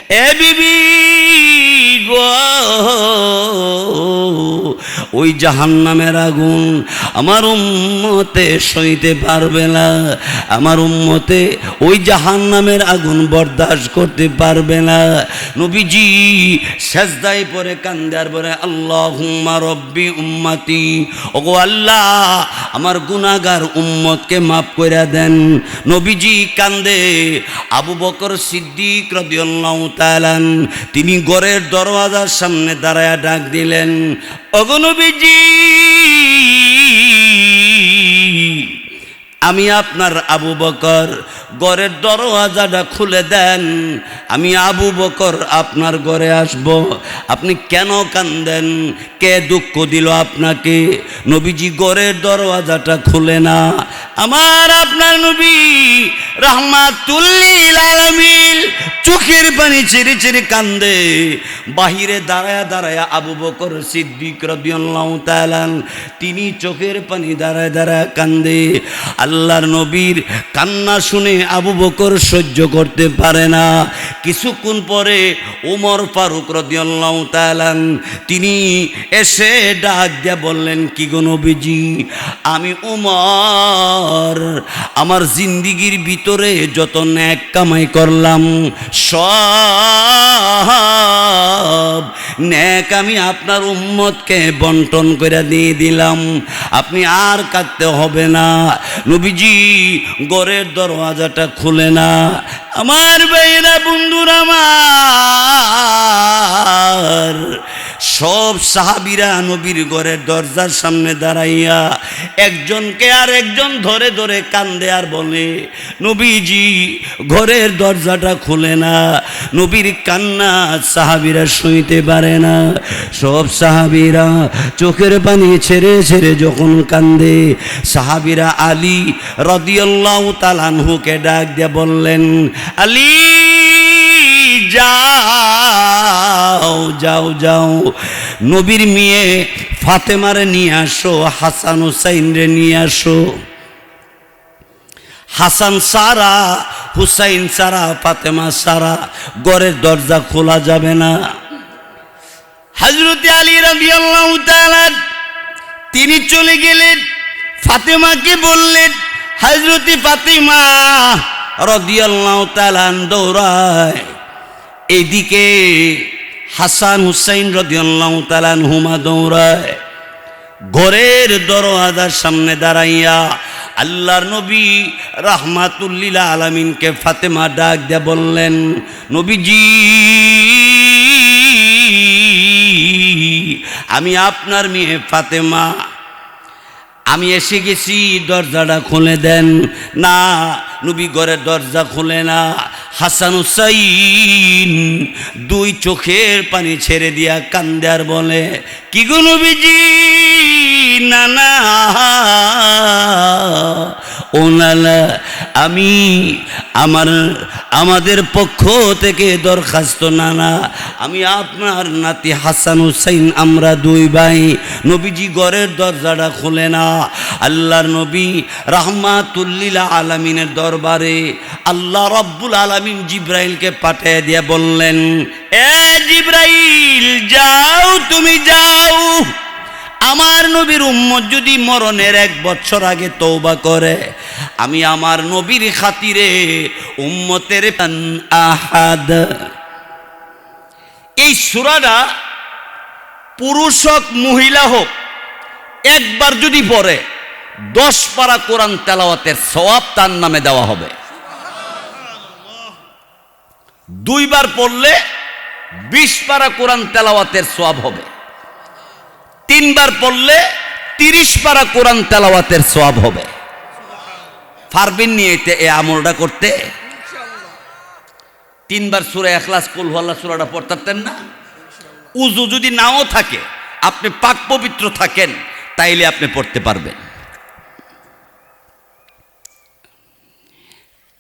এ বিবি গো, ওই জাহান্নামের আগুন আমার উম্মতে সইতে পারবে না, আমার উম্মতে ওই জাহান্নামের আগুন বরদাস্ত করতে পারবে না। নবীজি সেজদায় পড়ে কান্দে আর বলে আল্লাহুম্মা রব্বি উম্মতি, ওগো আল্লাহ আমার গুনাহগার উম্মতকে মাফ করে দেন। নবীজি কান্দে। আবু বকর সিদ্দিক রাদিয়াল্লাহু তাআলা তিনি ঘরের দরওয়াজার সামনে দাঁড়ায়া ডাক দিলেন, ওগো নবীজি আমি আপনার আবু বকর, ঘরের দরওয়াজাটা খুলে দেন, আমি আবু বকর আপনার ঘরে আসব। আপনি কেন কান্দেন? কে দুঃখ দিল আপনাকে? নবীজি ঘরের দরওয়াজাটা খুলে না। আমার আপনার নবী রাহমাতুল লিল আলামিন চোখের পানি ছেড়ে ছেড়ে কান্দে। বাহিরে দাঁড়ায়া দাঁড়ায়া আবু বকর সিদ্দিক রাদিয়াল্লাহু তাআলা তিনি চোখের পানি দাঁড়ায় দাঁড়ায় কান্দে। আল্লাহর নবীর কান্না শুনে আবু বকর সহ্য করতে পারে না। কিছুক্ষণ পরে ওমর ফারুক রাদিয়াল্লাহু তাআলা তিনি এসে ডাক দিয়ে বললেন, কি গো নবীজি, আমি ওমর আমার জিন্দিগির ভিতরে যত নেক কামাই করলাম সব নেক আমি আপনার উম্মতকে বন্টন করে দিয়ে দিলাম, আপনি আর কাঁদতে হবে না। নবীজি ঘরের দরওয়াজাটা খুলে না। আমার ভাইরা বন্ধুরা আমার, সব সাহাবীরা নবীর ঘরের দরজার সামনে দাঁড়াইয়া একজনকে আর একজন ধরে ধরে কান্দে আর বলে, নবীজি ঘরের দরজাটা খুলে না। নবীর কান্না সাহাবীরা সইতে পারে না। সব সাহাবীরা চোখের পানি ছেড়ে ছেড়ে যখন কান্দে, সাহাবীরা আলী রাদিয়াল্লাহু তাআলা আনহুকে ডাক দিয়ে বললেন, আলী যাও যাও যাও, নবীর মেয়ে ফাতেমারে নিয়ে আসো, হাসান হুসাইন রে নিয়ে আসো। হাসান সারা, হুসাইন সারা, ফাতেমা সারা ঘরের দরজা খোলা যাবে না। হযরত আলী রাদিয়াল্লাহু তাআলা তিনি চলে গেলেন, ফাতেমাকে বললেন, হযরত ফাতেমা রাদিয়াল্লাহু তাআলা দৌড়ায় এইদিকে, হাসান হুসাইন রাদিয়াল্লাহু তাআলা হুমা দৌড়ায়। ঘরের দরওয়াজার সামনে দাঁড়াইয়া আল্লাহর নবী রাহমাতুল লিল আলামিনকে ফাতেমা ডাক দিয়ে বললেন, নবীজি আমি আপনার মেয়ে ফাতেমা, আমি এসে গেছি, দরজাটা খুলে দেন। না, নবী ঘরের দরজা খুলে না। হাসান হুসাইন দুই চোখের পানি ছেড়ে দিয়া কান্দে আর বলে, কি গো নবীজি, না না ও নালা, আমি আমাদের পক্ষ থেকে দরখাস্ত, না না আমি আপনার নাতি হাসান হুসাইন, আমরা দুই ভাই। নবীজি ঘরের দরজাটা খুলে না। আল্লাহর নবী রাহমাতুল লিল আলামিনের দরবারে আল্লাহ রব্বুল আলামিন জিব্রাইলকে পাঠিয়ে দিয়ে বললেন, এ জিব্রাইল যাও, তুমি যাও, আমার নবীর উম্মত যদি মরণের 1 বছর আগে তওবা করে, আমি আমার নবীর খাতিরে উম্মতের আহাদ। এই সূরাটা পুরুষ হোক মহিলা হোক একবার যদি পড়ে 10 পারা কোরআন তেলাওয়াতের সওয়াব তার নামে দেওয়া হবে। 2 বার পড়লে 20 পারা কোরআন তেলাওয়াতের সওয়াব হবে। 3 বার পড়লে 30 পারা কোরআন তেলাওয়াতের সওয়াব হবে। পারবেন নিয়ে এই আমলটা করতে? 3 বার সূরা ইখলাস কুল হুয়াল্লাহ সূরাটা পড়তেন না? উযু যদি নাও থাকে, আপনি পাক পবিত্র থাকেন, তাইলে আপনি পড়তে পারবেন।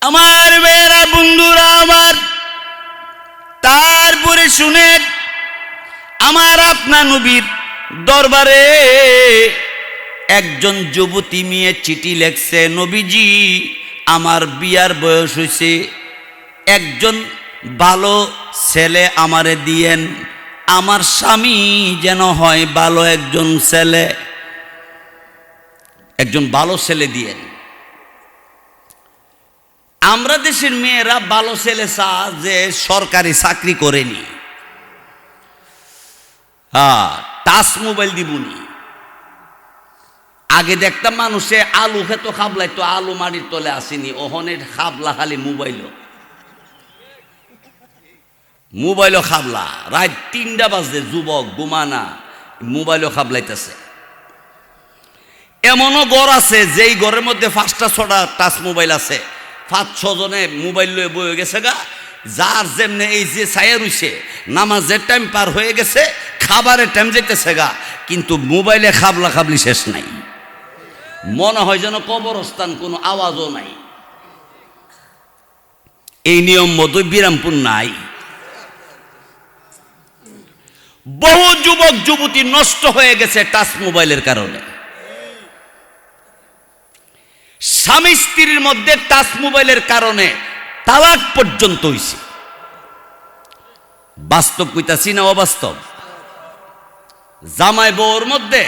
আমার মেয়েরা বন্ধুরা আমার, তারপরে শুনেন, আমার আপনার নবীর দরবারে একজন যুবতী মেয়ে চিঠি লেখছে, নবীজি আমার বিয়ার বয়স হয়েছে, একজন ভালো ছেলে আমারে দিয়েন, আমার স্বামী যেন হয় ভালো একজন ছেলে, একজন ভালো ছেলে দিয়েন। আমরা দেশের মেয়েরা ভালো ছেলে চা যে সরকারি চাকরি করেনি, টাচ মোবাইল দিবনি। আগে দেখতাম মানুষে আলু খেত খাবলাই, তো আলু মাটির তলে আসেনি, ওহনের খাবলা খালি মোবাইলও খাবলা। রাত 3টা বাজে যুবক ঘুমানা, মোবাইলও খাবলাইতেছে। এমনও ঘর আছে যেই ঘরের মধ্যে 5টা 6টা টাচ মোবাইল আছে, 5-6 জনে মোবাইল লয়ে বয়ে গেছে গা। যার যেমনে এই যে ছায়া রইছে, নামাজের টাইম পার হয়ে গেছে, খাবারের টাইম যেতেছে গা, কিন্তু মোবাইলে খাবলা খাবলি শেষ নাই। মনে হয় যেন কবরস্থান, কোনো আওয়াজও নাই। এই নিয়ম মতোই বিরামপুর নাই। বহু যুবক যুবতী নষ্ট হয়ে গেছে টাচ মোবাইলের কারণে। স্বামী স্ত্রীর মধ্যে টাচ মোবাইলের কারণে তালাক পর্যন্ত হইছে। বাস্তব কইতাছি না অবাস্তব? জামাই বউর মধ্যে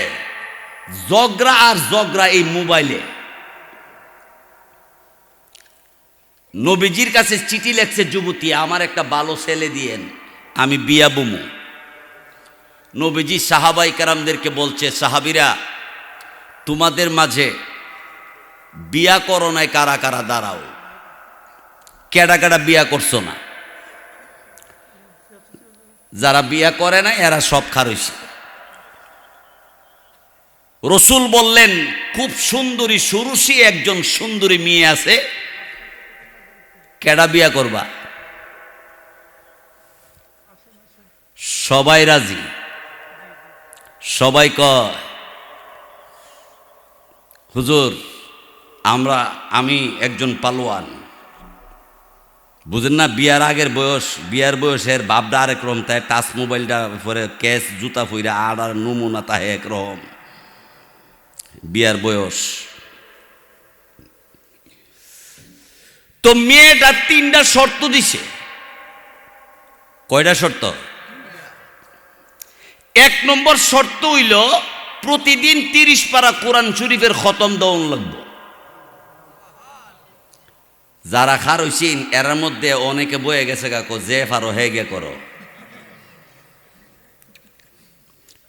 ঝগড়া আর ঝগড়া এই মোবাইলে। নবীজির কাছে চিঠি লেখছে যুবতী, আমার একটা ভালো ছেলে দিয়েন, আমি বিয়া বমু। নবীজি সাহাবাই কেরামদেরকে বলছে, সাহাবীরা তোমাদের মাঝে বিয়া করো নাই কারা কারা দাঁড়াও, কেডা কেডা বিয়া করছো না? যারা বিয়া করে না এরা সব খারইছে। রসুল বললেন, খুব সুন্দরী সুরুষী একজন সুন্দরী মেয়ে আছে, কেডা বিয়া করবা? সবাই রাজি। সবাই কয়, হুজুর আমি একজন পালোয়ান। বুঝেন না, বিয়ার আগের বয়স, বিয়ার বয়সের ভাবটা আরেক রকম, তাই টাচ মোবাইলটা পরে ক্যাশ জুতা ফুইরা আর নমুনা তাহে একরকম। বিয়ার বয়স তো মেয়েটা 3টা শর্ত দিছে। কয়টা শর্ত? 1 নম্বর শর্ত হইল প্রতিদিন 30 পারা কোরআন শরীফের খতম দেওয়ান লাগবে। যারা খার হইছেন এর মধ্যে অনেকে বয়ে গেছে গাকো, যে পারো হেগে করো।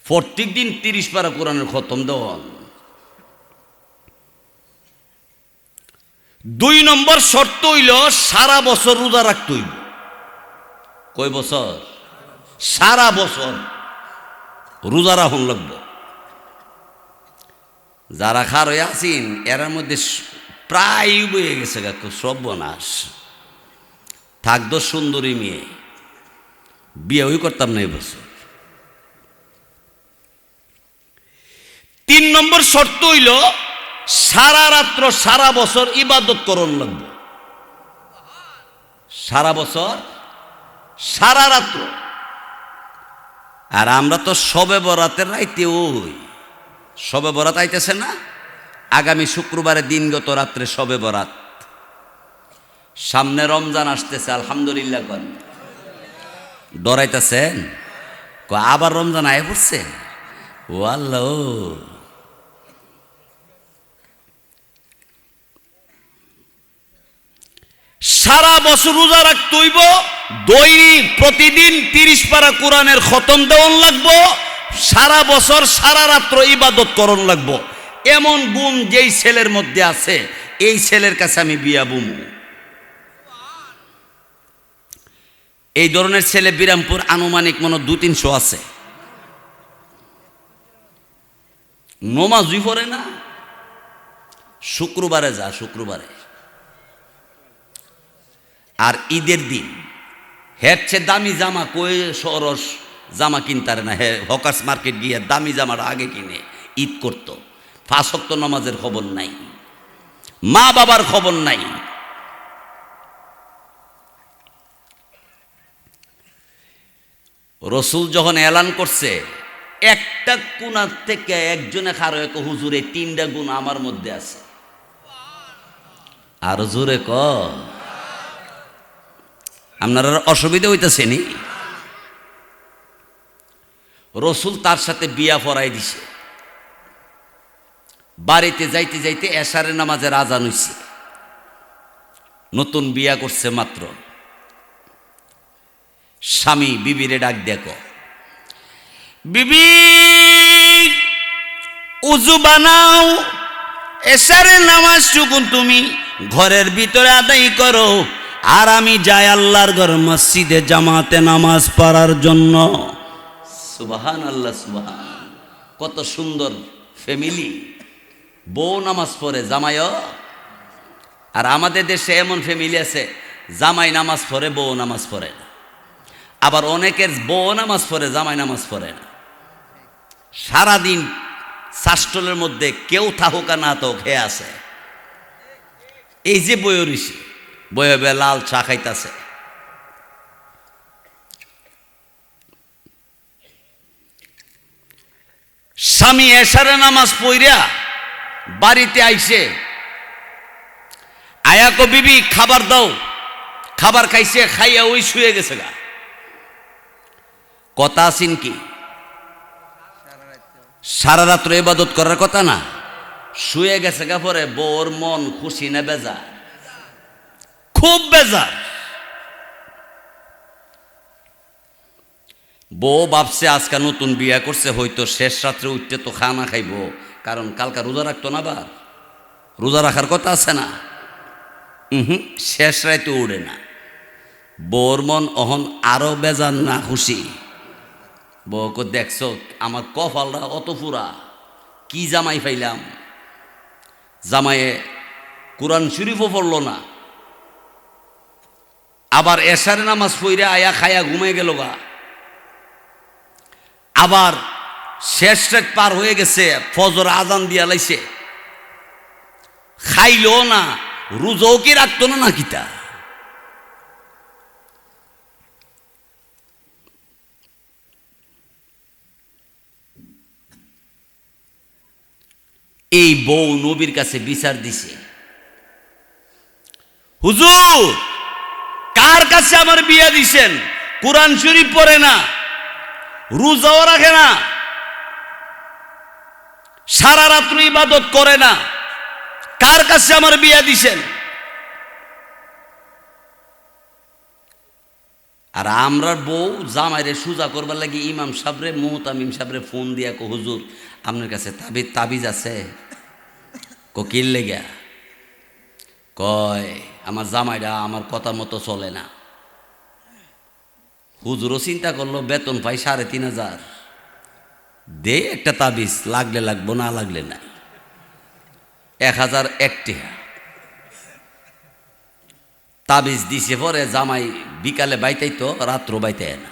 প্রত্যেক দিন 30 পারা কোরআনের খতম দেওয়ান। 2 নম্বর শর্ত হইল সারা বছর রোজা রাখতে হইব। কয় বছর? সারা বছর রোজা রাখুন লাগবে। যারা খার হয়ে আছেন এর মধ্যে প্রায় বয়ে গেছে গাকো, সর্বনাশ। থাকতো সুন্দরী মেয়ে, বিয়ে ওই করতাম না এই বছর। 3 নম্বর শর্ত হইল সারা রাত্র সারা বছর ইবাদত করন লাগবে। সারা বছর সারা রাত্র। আর আমরা তো শবে বরাতের রাইতে, ওই শবে বরাত আইতেছে না, আগামী শুক্রবারে দিনগত রাত্রে শবে বরাত। সামনে রমজান আসতেছে, আলহামদুলিল্লাহ কন। ডরাইতেছেন? আবার রমজান আয় পড়ছে, ও আল্লাহ। সারা বছর রোজা রাখতে হইব, দৈনিক প্রতিদিন 30 পারা কোরআনের খতম দেওয়ান লাগবো, সারা বছর সারা রাত্র ইবাদত করন লাগবো। এমন গুণ যেই ছেলের মধ্যে আছে, এই ছেলের কাছে আমি বিয়া বুমু। এই ধরনের ছেলে বিরামপুর আনুমানিক মনে 200-300 আছে। নমাজই পড়ে না। শুক্রবারে যা, শুক্রবারে। আর ঈদের দিন হেচ্ছে দামি জামা, কই সরস জামা কিনতারে না, হে হকার্স মার্কেট গিয়ে দামি জামাটা আগে কিনে ঈদ করত। 5 ওয়াক্ত নামাজের খবর নাই, মা বাবার খবর নাই। রসুল যখন এলান করছে, একটা কোণার থেকে একজনে খারো এক, হুজুর এই 3টা গুণ আমার মধ্যে আছে। আর জোরে ক, আপনার অসুবিধা হইতেছে নি? রসুল তার সাথে বিয়া পড়াই দিছে। বাড়িতে যাইতে যাইতে এশারের নামাজের আজান হইছে। নতুন বিয়া করছে মাত্র। স্বামী বিবিরে ডাক দেখো, বিবি উজু বানাও, এশারের নামাজটুকু তুমি ঘরের ভিতরে আদায় করো, আর আমি যাই আল্লাহর ঘর মসজিদে জামাতে নামাজ পড়ার জন্য। সুবহান আল্লাহ, সুবহান। কত সুন্দর ফ্যামিলি। বউ নামাজ পড়ে, জামাইও। আর আমাদের দেশে এমন ফ্যামিলি আছে, জামাই নামাজ পড়ে, বউ নামাজ পড়ে না। আবার অনেকের বউ নামাজ পড়ে, জামাই নামাজ পড়ে না। সারাদিন শাস্টলের মধ্যে কেউ থাকুক আর না থাকুক খেয়ে আছে। এই যে বইয়ের ঋষি বয়ে লাল চা খাইতেছে। স্বামী এশারে নামাজ পড়িয়া বাড়িতে আইসে, আয়া কো বিবি খাবার দাও। খাবার খাইছে, খাইয়া ওই শুয়ে গেছে গা। কথা আছেন কি? সারা রাত্র ইবাদত করার কথা না, শুয়ে গেছে গা। পরে বউর মন খুশি না বেজার? খুব বেজার। বউ ভাবছে আজকে নতুন বিয়া করছে, হয়তো শেষ রাত্রে উঠতে তো খানা খাইব, কারণ কালকা রোজা রাখতো না। বা রোজা রাখার কথা আছে না? শেষ রাতে উড়ে না। বউর মন অহন আরো বেজার না খুশি। বউকে দেখছো আমার কপালটা অত পুরা, কি জামাই পাইলাম। জামাইয়ে কোরআন শরীফও পড়ল না, আবার এশারে নামাজ পড়ে আয়া খায়া ঘুমিয়ে গেল গা। আবার শেষ রাত পার হয়ে গেছে, ফজর আজান দিয়া লাইছে, খাইলো না, রোজাও কি রাখতো না কিতা? এই বউ নবীর কাছে বিচার দিছে, হুজুর কার কাছে আমার বিয়া দিছেন? কোরআন শরীফ পড়ে না, রোজাও রাখে না, সারা রাত্র ইবাদত করে না, কার কাছে আমার বিয়া দিছেন? আর আমরা বউ জামাইরে সুজা করবার লাগি ইমাম সাহেবরে, মুহতামিম সাহেবরে ফোন দিয়া কো, হুজুর আপনার কাছে তাবিজ আছে? কিল লেগা? কয় আমার জামাইরা আমার কথা মতো চলে না। হুজুরও চিন্তা করলো, বেতন পাই ৩৫০০, দে একটা তাবিজ, লাগলে লাগবো, না লাগলে না। ১০০১ টাকা তাবিজ দিছে। পরে জামাই বিকালে বাইতাই তো, রাত্র বাইতাই না।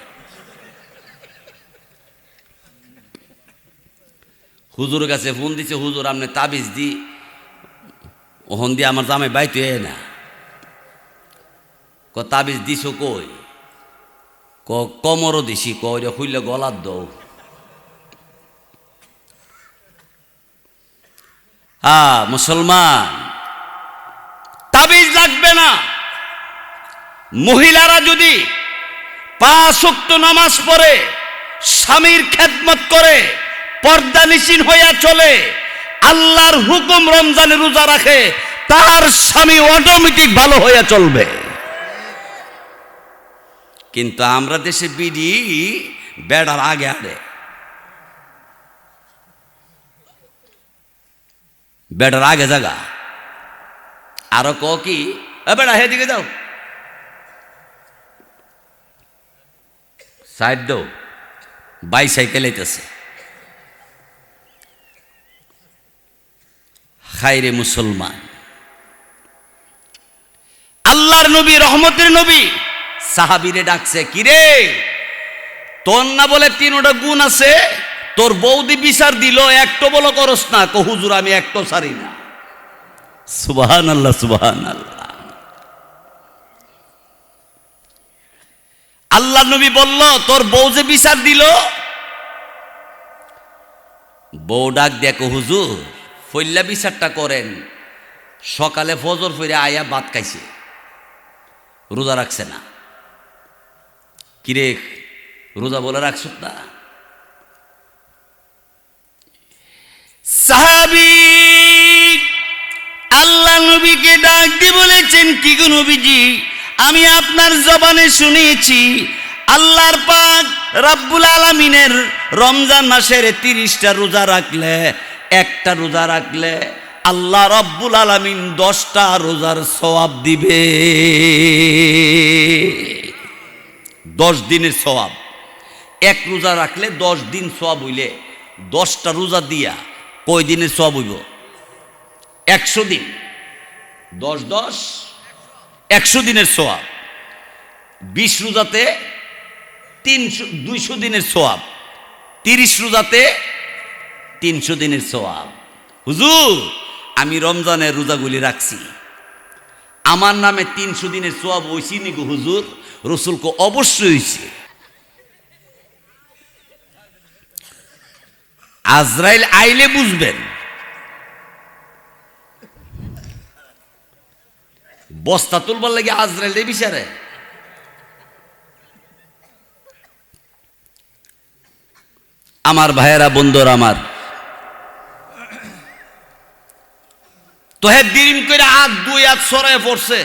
হুজুরের কাছে ফোন দিছে, হুজুর আপনি তাবিজ দি, ওহন দিয়ে আমার জামাই বাইতে না। তাবিজ দিছ কই? কমরও দিছি। কইরে খুললে গলার দৌ। মুসলমান, তাবিজ লাগবে না। মহিলারা যদি ৫ ওয়াক্ত নামাজ পড়ে, স্বামীর খেদমত করে, পর্দানিসীন হইয়া চলে, আল্লাহর হুকুম রমজানে রোজা রাখে, তার স্বামী অটোমেটিক ভালো হইয়া চলবে। কিন্তু আমরা দেশে বিডি বেড়ার আগে আড়ে, বেড়ার আগে জাগা। আরো কি বেড়া হেদিকে যাও, সাইড দাও, বাইসাইকেল আইতেছে। খাইরে মুসলমান, আল্লাহর নবী, রহমতের নবী সাহাবীরে ডাকছে, কিরে তোর না বলে ৩টা গুণ আছে, তোর বৌদি বিচার দিল, একটো বলো করস না? কো হুজুর আমি একটো ছাড়ি না। সুবহানাল্লাহ, সুবহানাল্লাহ। আল্লাহ নবী বলল, তোর বউ যে বিচার দিল। বউ ডাক দেখো, হুজুর ফইল্লা বিচারটা করেন। সকালে ফজর ফিরে আয়া ভাত খাইছে, রোজা রাখছে না। কিরে রোজা বলে রাখছ না? সাহাবী আল্লাহ নবীকে ডাক দিয়ে বলেছেন, কি গো নবীজি, আমি আপনার জবানে শুনেছি আল্লাহর পাক রব্বুল আলামিনের রমজান মাসের 30টা রোজা রাখলে, একটা রোজা রাখলে আল্লাহ রব্বুল আলামিন 10টা রোজার সওয়াব দিবে। 10 দিনের সওয়াব। এক রোজা রাখলে 10 দিন সওয়াব হইলে 10টা রোজা দিয়া কয় দিনের সওয়াব হইব? 100 দিন। 10 10 100 দিনের সওয়াব। 20 রোজাতে 200 দিনের সওয়াব। 30 রোজাতে 300 দিনের সওয়াব। হুজুর আমি রমজানের রোজাগুলি রাখছি, আমার নামে 300 দিনের সওয়াব হইছি নি গো হুজুর? রাসূল কো অবশ্যই হইছে। আজরাইল আইলে বুঝবেন। বস্তা তুলবার লাগে আজরাইল রে বিচারে। আমার ভাইয়েরা, বন্ধুরা আমার, তো হে দিন করে হাত 2 হাত সরায় পড়ছে।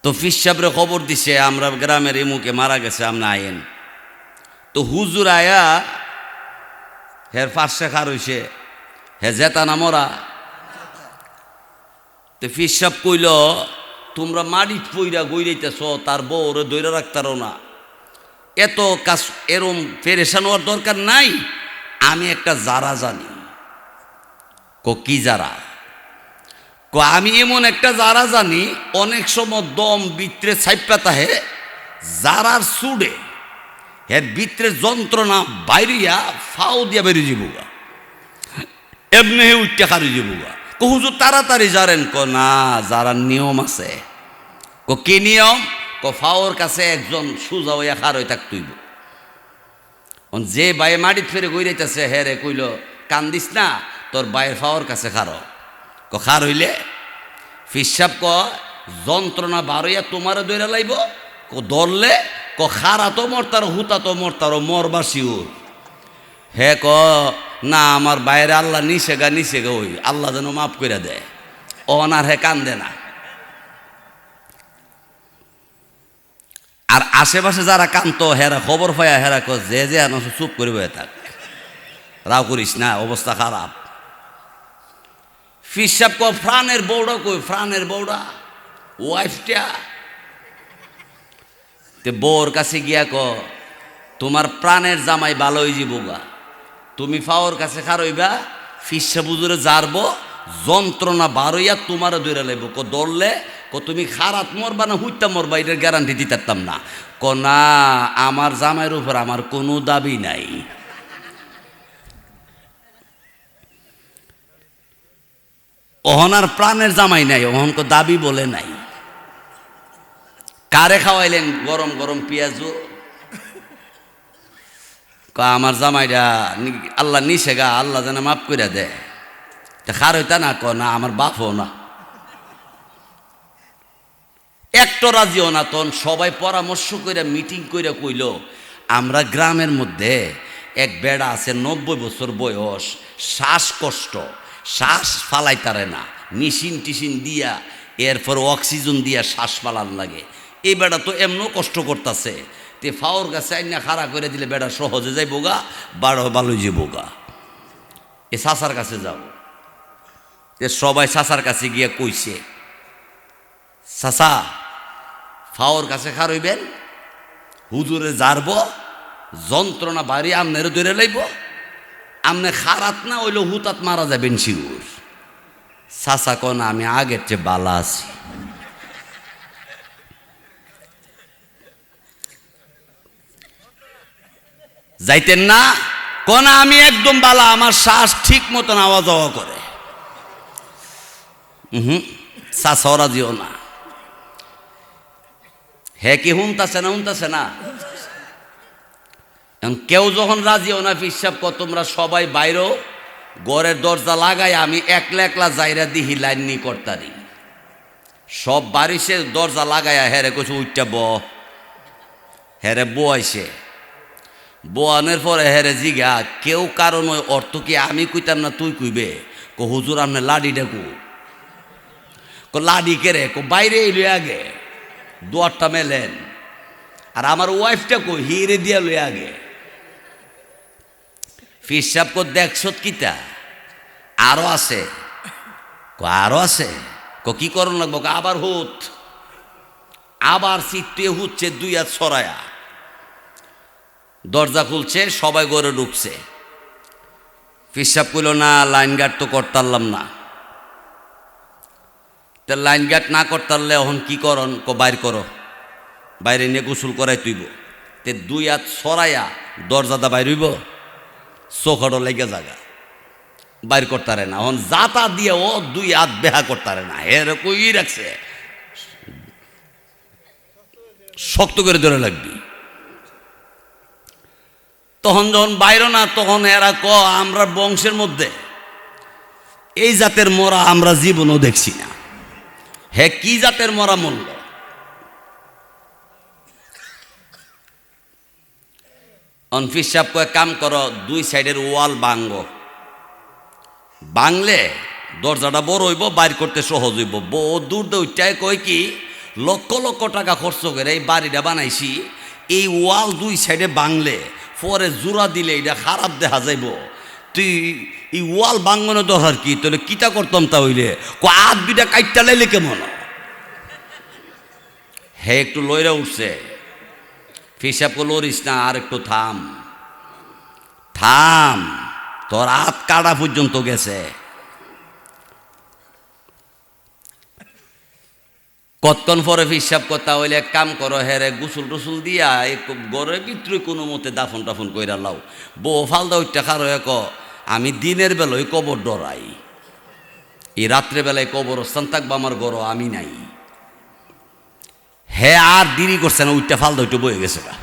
তো ফিস সাহেবরে খবর দিছে আমরা গ্রামের এই মুখে মারা গেছে, আমরা আইন। তো হুজুর আয়া হের পাশে খার হইছে, হে জেতা না মরা। তো ফিস সাহেব কইল, তোমরা মাটিত পইরা গইরাইতেছ, তার বউরে দইরা রাখতারও না, এত কাজ এরম পেরেশান হওয়ার দরকার নাই। আমি একটা যারা জানি। কি যারা? আমি এমন একটা যারা জানি, অনেক সময় দম ভিতরে ছাইপা তাহে যারার সুডে এর ভিতরে যন্ত্রণা বাইরিয়া ফাও দিয়া বেরিয়ে যাবুগা, এমনি উঠতে খারি যাবুগা। হুজুর তাড়াতাড়ি জারেন? না, যারার নিয়ম আছে। কি নিয়ম? ফাওর কাছে একজন সুজা হইয়া খার হয়ে থাকতইব। যে বায়ে মাটিত ফেরে গইরাইতেছে হেরে কইল, কান্দিস না, তোর বায়ের ফাওর কাছে খারো। খার হইলে ফিসাব যন্ত্রণা বারইয়া তোমারও দৈরা লাইব, ধরলে খারা তো মরতারো, হুতা তো মরতারো, মরবা শিউর। হে না, আমার বাইরে আল্লাহ নিষেগা ওই আল্লাহ যেন মাফ করে দেয়। অনার হে কান্দে না। আর আশেপাশে যারা কান্ত হেরা খবর পায়া হেরা যে চুপ করে বয়ে থাক, রাও করিস না, অবস্থা খারাপ। ফিসাব ফ্রানের বউড়া কই? ফ্রানের বউড়া ওয়াইফটা তে বউর কাছে গিয়া তোমার প্রাণের জামাই ভালো হয়ে যাবগা, তুমি ফাওর কাছে খারইবা, ফিসা বুজুরে জারবো, যন্ত্রণা বারইয়া তোমারও দৈরা লাইব। দৌড়লে তুমি খারাপ মরবা না হুইতা মরবা, এটার গ্যারান্টি দিতাম না। না, আমার জামাইয়ের উপর আমার কোনো দাবি নাই। অহনার প্রাণের জামাই নাই, অহন দাবি বলে নাই। কারে খাওয়াইলেন গরম গরম পেঁয়াজু? আমার জামাইটা আল্লাহ নিষেগা, আল্লাহ যেন মাফ করে দেয়। খার হইতা না? না, আমার বাপও না, একটা রাজিও না। তখন সবাই পরামর্শ করে মিটিং করে কইল, আমরা গ্রামের মধ্যে এক বেড়া আছে 90 বছর বয়স, শ্বাসকষ্ট, শ্বাস ফালাইতারে না, মেশিন টিশিন দিয়া এরপর অক্সিজেন দিয়া শ্বাস ফালান লাগে। এই বেড়া তো এমনও কষ্ট করতেছে, তে ফাওর গাছে আইনা খাড়া করে দিলে বেড়া সহজে যাই বোগা, বারো ভালো যে বোগা। এ চাচার কাছে যাব। তে সবাই চাচার কাছে গিয়ে কইছে, চাচা ফাওর কাছে খারইবেন, হুজুরে জারব, যন্ত্রণা বাড়ি আমনেরও ধরে লাইব, আমনে খারাত না হইলে হুতাত মারা যাবেন শিউর। চাচা না, আমি আগের চেয়ে বালা আছি। যাইতেন না? না, আমি একদম বালা, আমার শ্বাস ঠিক মতন আওয়াজ আওয়া করে। চাচা রাজিও না। হে কি হুনতাছে না? কেউ যখন রাজিও না, ফিসাব তোমরা সবাই বাইরেও ঘরের দরজা লাগাই, আমি একলা একলা যাইরা দিহি লাইন নি করতারি। সব বাড়িসে দরজা লাগাইয়া হেরে কইছে উঠটা হেরে বোয়াইছে, বোয়ানোর পরে হেরে জিগা কেউ কারণ ওই অর্থ কি আমি কইতাম না তুই কইবে, হুজুর আপনি লাডি ডাকু, লাডি কেরে বাইরে এলো আগে দুয়ারটা মেলেন, আর আমার ওয়াইফটা কই হিরে দিয়া লই আগে। ফির সাহেব কো দেখছ কিতা আরো আছে, আরো আছে, কি করণ লাগবো, আবার হুত, আবার চিত্তে হুচ্ছে দুই হাত ছড়ায়া, দরজা খুলছে, সবাই ঘরে ঢুকছে। ফির সাহেব কইল না লাইন গার্ড তো করতারলাম না, তা লাইন গার্ড না করতারলে এখন কি করন, বাইর করো, বাইরে নিয়ে গোসল করাই তুইব। তে দুই হাত ছড়াইয়া দরজাটা বাইর হইব, চোখড়ো লেগে জাগা বাইর করতারে না, এখন জাতা দিয়ে ও দুই হাত বেহা করতারে না, এর কই রাখছে শক্ত করে ধরে লাগবি। তখন যখন বাইর না, তখন এরা আমরা বংশের মধ্যে এই জাতের মরা আমরা জীবনও দেখছি না। হে কি জাতের মরা মূল্য, অনফিস সাহেব কয়ে কাম করো, দুই সাইডের ওয়াল ভাঙ্গো, বাংলে দরজাটা বড় হইব, বাইর করতে সহজ হইব। বহু দূর দৌড়টায় কয় কি লক্ষ লক্ষ টাকা খরচ করে এই বাড়িটা বানাইছি, এই ওয়াল দুই সাইডে বাংলে পরে জোড়া দিলে এটা খারাপ দেখা যাইব, তুই এই ওয়াল বাঙ্গনের দরকার কি, তাহলে কিতা করতাম তা হইলে আধ দুইটা কাইটটা লাইলে কেমন। হে একটু লইরা উঠছে, ফিসাব লরিস না, আর একটু থাম থাম, তোর হাত কাটা পর্যন্ত গেছে। কতক্ষণ পরে ফিসাব কথা হইলে এক কাম করো, হেরে গুসুল টুসুল দিয়া ঘরের ভিতরে কোনো মতে দাফন টাফন কইরা লাও। বউ ফালদা ওইটা খারো এক, আমি দিনের বেলায় কবর ডরাই, এই রাত্রে বেলায় কবরস্থান থাকবো আমার ঘর, আমি নাই। হে আর দেরি করছে না, ওইটা ফালদা ওইটা বয়ে গেছে গা,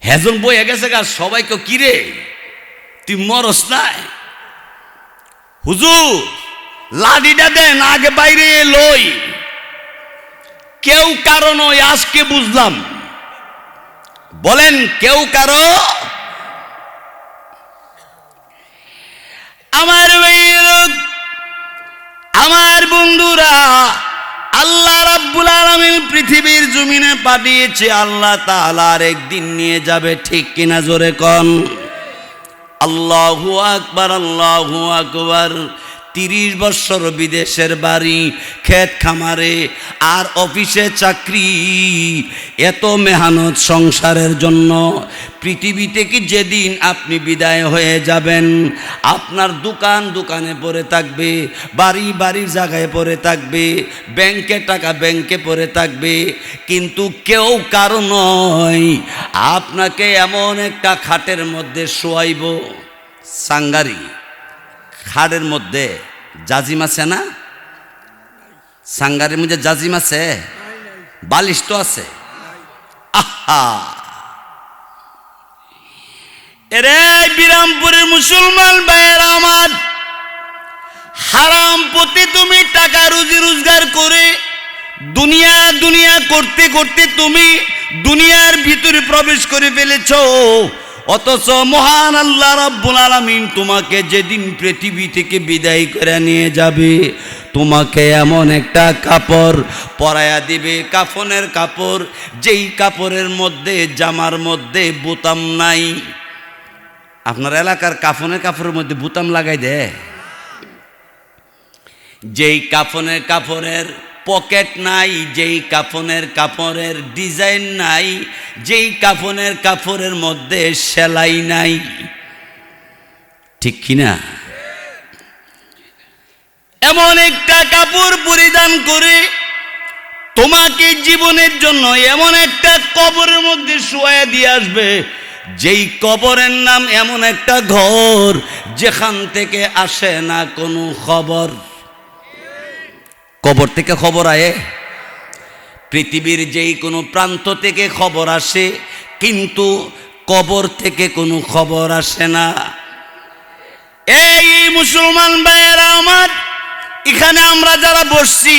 হেজন বয়ে গেছে গা। সবাইকে কিরে তুই মরস নাই, হুজুর লাঠিটা দেন আগে বাইরে লই। কেউ কারণ ওই আজকে বুঝলাম, বলেন কেউ কারো। আমার বন্ধুরা, আল্লাহ রাব্বুল আলামিন পৃথিবীর জমিনে পাঠিয়েছে, আল্লাহ তাআলার একদিন নিয়ে যাবে, ঠিক কিনা জোরে কোন আল্লাহু আকবার, আল্লাহু আকবার। 30 বছর বিদেশের বাড়ি, ক্ষেত খামারে আর অফিসে চাকরি, এত মেহনত সংসারের জন্য। পৃথিবী থেকে যেদিন আপনি বিদায় হয়ে যাবেন, আপনার দোকান দোকানে পড়ে থাকবে, বাড়ি বাড়ির জায়গায় পড়ে থাকবে, ব্যাংকে টাকা ব্যাংকে পড়ে থাকবে, কিন্তু কেউ কারো নয় আপনাকে এমন একটা খাটের মধ্যে শোয়াইব, সাঙ্গারি খাটের মধ্যে জাজিম আছে না, সাঙ্গারের মধ্যে জাজিম আছে, বালিশ তো আছে। আহা এরে বিরামপুরের মুসলমান ভাইয়েরা আমার, হারাম পথে তুমি টাকা রুজি রোজগার করে দুনিয়া দুনিয়া করতে করতে তুমি দুনিয়ার ভিতরে প্রবেশ করে ফেলেছ, অথচ মহান আল্লাহ রাব্বুল আলামিন তোমাকে যেদিন পৃথিবী থেকে বিদায় করে নিয়ে যাবে, তোমাকে এমন একটা কাপড় পরায়া দিবে, কাফনের কাপড়, যেই কাপড়ের মধ্যে জামার মধ্যে বোতাম নাই। আপনার এলাকার কাফনের কাপড়ের মধ্যে বোতাম লাগাই দেয়? যেই কাফনের কাপড়ের পকেট নাই, যেই কাফনের কাপড়ের ডিজাইন নাই, যেই কাফনের কাপড়ের মধ্যে সেলাই নাই, ঠিক কিনা? এমন একটা কাপড় পরিধান করে তোমাকে জীবনের জন্য এমন একটা কবরের মধ্যে শুয়াইয়া দিয়ে আসবে, যেই কবরের নাম এমন একটা ঘর যেখান থেকে আসে না কোনো খবর। কবর থেকে খবর আয়ে, পৃথিবীর যেই কোনো প্রান্ত থেকে খবর আসে, কিন্তু কবর থেকে কোনো খবর আসে না। এই মুসলমান ভাইয়েরা আমার, এখানে আমরা যারা বসছি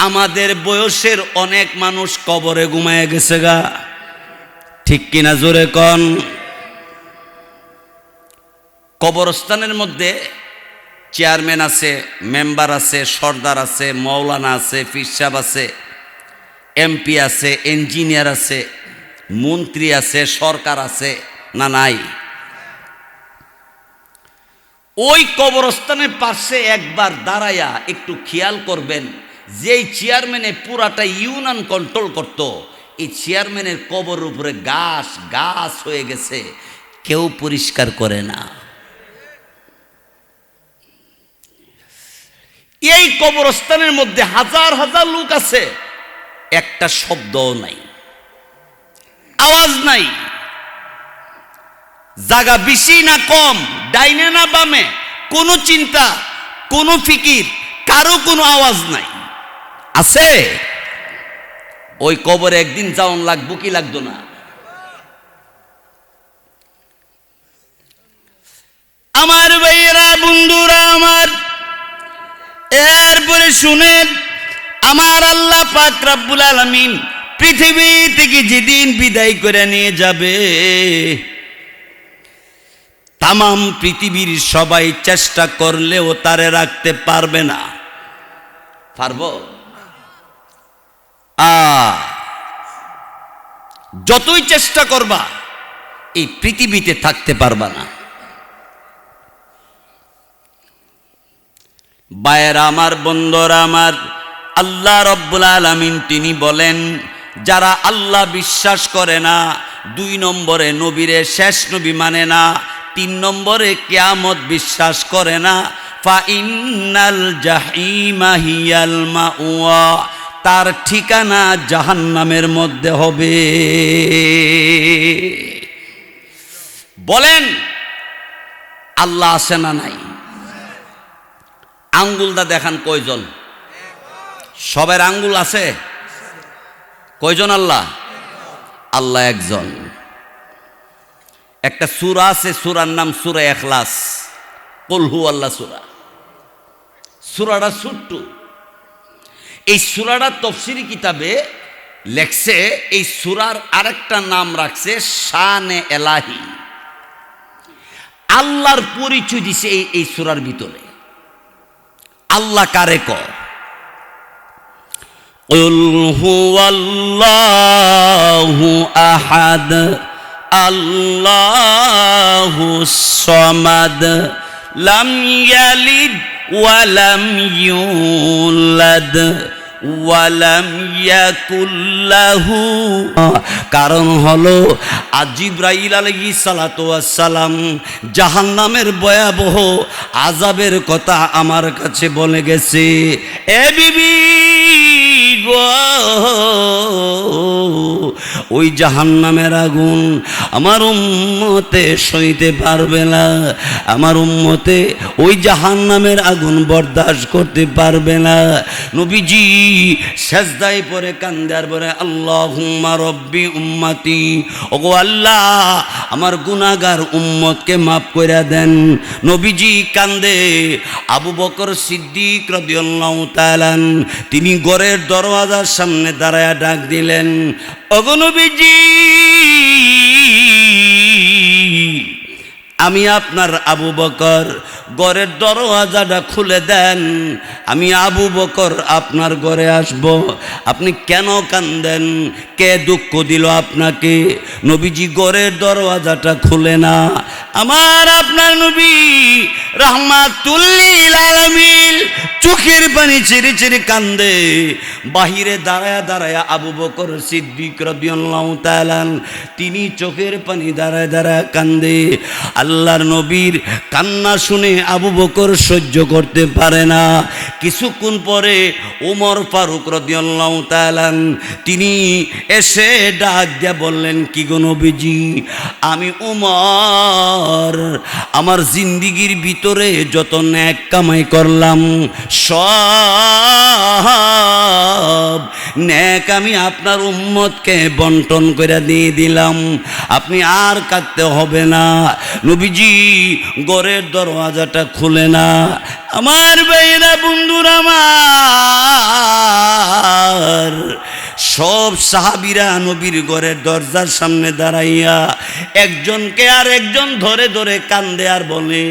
আমাদের বয়সের অনেক মানুষ কবরে ঘুমায় গেছে গা, ঠিক কিনা জোরে কন। কবরস্থানের মধ্যে চেয়ারম্যান আছে, মেম্বার আছে, সর্দার আছে, মৌলানা আছে, পীর সাহেব আছে, এমপি আছে, ইঞ্জিনিয়ার আছে, মন্ত্রী আছে, সরকার আছে, না নাই? ওই কবরস্থানের পাশে একবার দাঁড়ায়া একটু খেয়াল করবেন, যেই চেয়ারম্যানে পুরাটা ইউনিয়ন কন্ট্রোল করত, এই চেয়ারম্যানের কবরের উপরে গাছ গাছ হয়ে গেছে, কেউ পরিষ্কার করে না। এই কবরস্থানের মধ্যে হাজার হাজার লোক আছে, একটা শব্দও নাই, আওয়াজ নাই। জায়গা বেশি না কম, ডাইনে না বামে, কোনো চিন্তা, কোনো ফিকির, কারো কোনো আওয়াজ নাই। আছে? ওই কবরে একদিন যাওন লাগবো কি লাগতো না? আমার ভাইয়েরা, বন্ধুরা আমার, এরপরে শুনেন, আমার আল্লাহ পাক রব্বুল আলামিন পৃথিবী থেকে যেদিন বিদায় করে নিয়ে যাবে, তামাম পৃথিবীর সবাই চেষ্টা করলেও তারে রাখতে পারবে না। পারবো? যতই চেষ্টা করবা এই পৃথিবীতে থাকতে পারবা না। বায়েরা আমার, বন্ধুরা আমার, আল্লাহ রব্বুল আলামিন তিনি বলেন, যারা আল্লাহ বিশ্বাস করে না, 2 নম্বরে নবীরে শেষ নবী মানে না, 3 নম্বরে কিয়ামত বিশ্বাস করে না, ফা ইন্নাল জাহিমা হিয়াল মাওয়া, তার ঠিকানা জাহান্নামের মধ্যে হবে। বলেন আল্লাহ আছে না নাই? আঙ্গুলটা দেখান কয়জন? সবার আঙ্গুল আছে? কয়জন আল্লাহ? আল্লাহ একজন। একটা সূরা আছে, সূরার নাম সূরা ইখলাস, কুল হু আল্লাহ সূরা। সূরাটা ছোট্ট। এই সূরাটা তাফসীরি কিতাবে লেখছে, এই সূরার আরেকটা নাম রাখছে শানে এলাহি। আল্লাহর পরিচয় দিছে এই সূরার ভিতরে। আল্লাহ কারে কয়? কুল হুয়াল্লাহু আহাদ আল্লাহুস সামাদ লাম ইয়ালিদ ওয়া লাম ইউলাদ ওয়া লাম ইয়াকুল লাহু। কারণ হলো জিবরাইল আলাইহিস সালাতু ওয়াস সালাম জাহান্নামের ভয়াবহ আযাবের কথা আমার কাছে বলে গেছে। এ বিবি গো, ওই জাহান্নামের আগুন আমার উম্মতে সইতে পারবে না, আমার উম্মতে ওই জাহান্নামের আগুন বরদাস্ত করতে পারবে না। নবীজি সেজদায় পড়ে কান্দে আর বলে, আল্লাহুম্মা রব্বি উম্মতি, ওগো আল্লাহ আমার গুনাহগার উম্মতকে মাফ করে দেন। নবীজি কান্দে। আবু বকর সিদ্দিক রাদিয়াল্লাহু তাআলা তিনি ঘরের দরওয়াজার সামনে দাঁড়ায়া ডাক দিলেন, ওগো নবীজি, আমি আপনার আবু বকর, ঘরের দরওয়াজাটা খুলে দেন, আমি আবু বকর আপনার ঘরে আসব। আপনি কেন কান্দেন? কে দুঃখ দিল আপনাকে? নবীজি ঘরের দরওয়াজাটা খুলে না। আমার আপনার নবী রাহমাতুল লিল আলামিন চোখের পানি ছেড়ে ছেড়ে কান্দে। বাহিরে দাঁড়ায়া দাঁড়ায়া আবু বকর সিদ্দিক রাদিয়াল্লাহু তাআলা তিনি চোখের পানি দাঁড়ায় দাঁড়ায় কান্দে। আল্লাহর নবীর কান্না শুনে আবু বকর সহ্য করতে পারে না। কিছুক্ষণ পরে ওমর ফারুক রাদিয়াল্লাহু তাআলা তিনি এসে ডাক দিয়া বললেন, কি গো নবীজি, আমি ওমর, আমার জিন্দিগির ভিতর ভিতরে যত নেক কামাই করলাম সব নেক আমি আপনার উম্মতকে বন্টন করে দিয়ে দিলাম, আপনি আর কাঁদতে হবে না। নবীজি ঘরের দরওয়াজাটা খুলে না। আমার ভাইরা বন্ধুরা আমার, সব সাহাবীরা নবীর ঘরের দরজার সামনে দাঁড়াইয়া একজনকে আর একজন ধরে ধরে কান্দে আর বলে,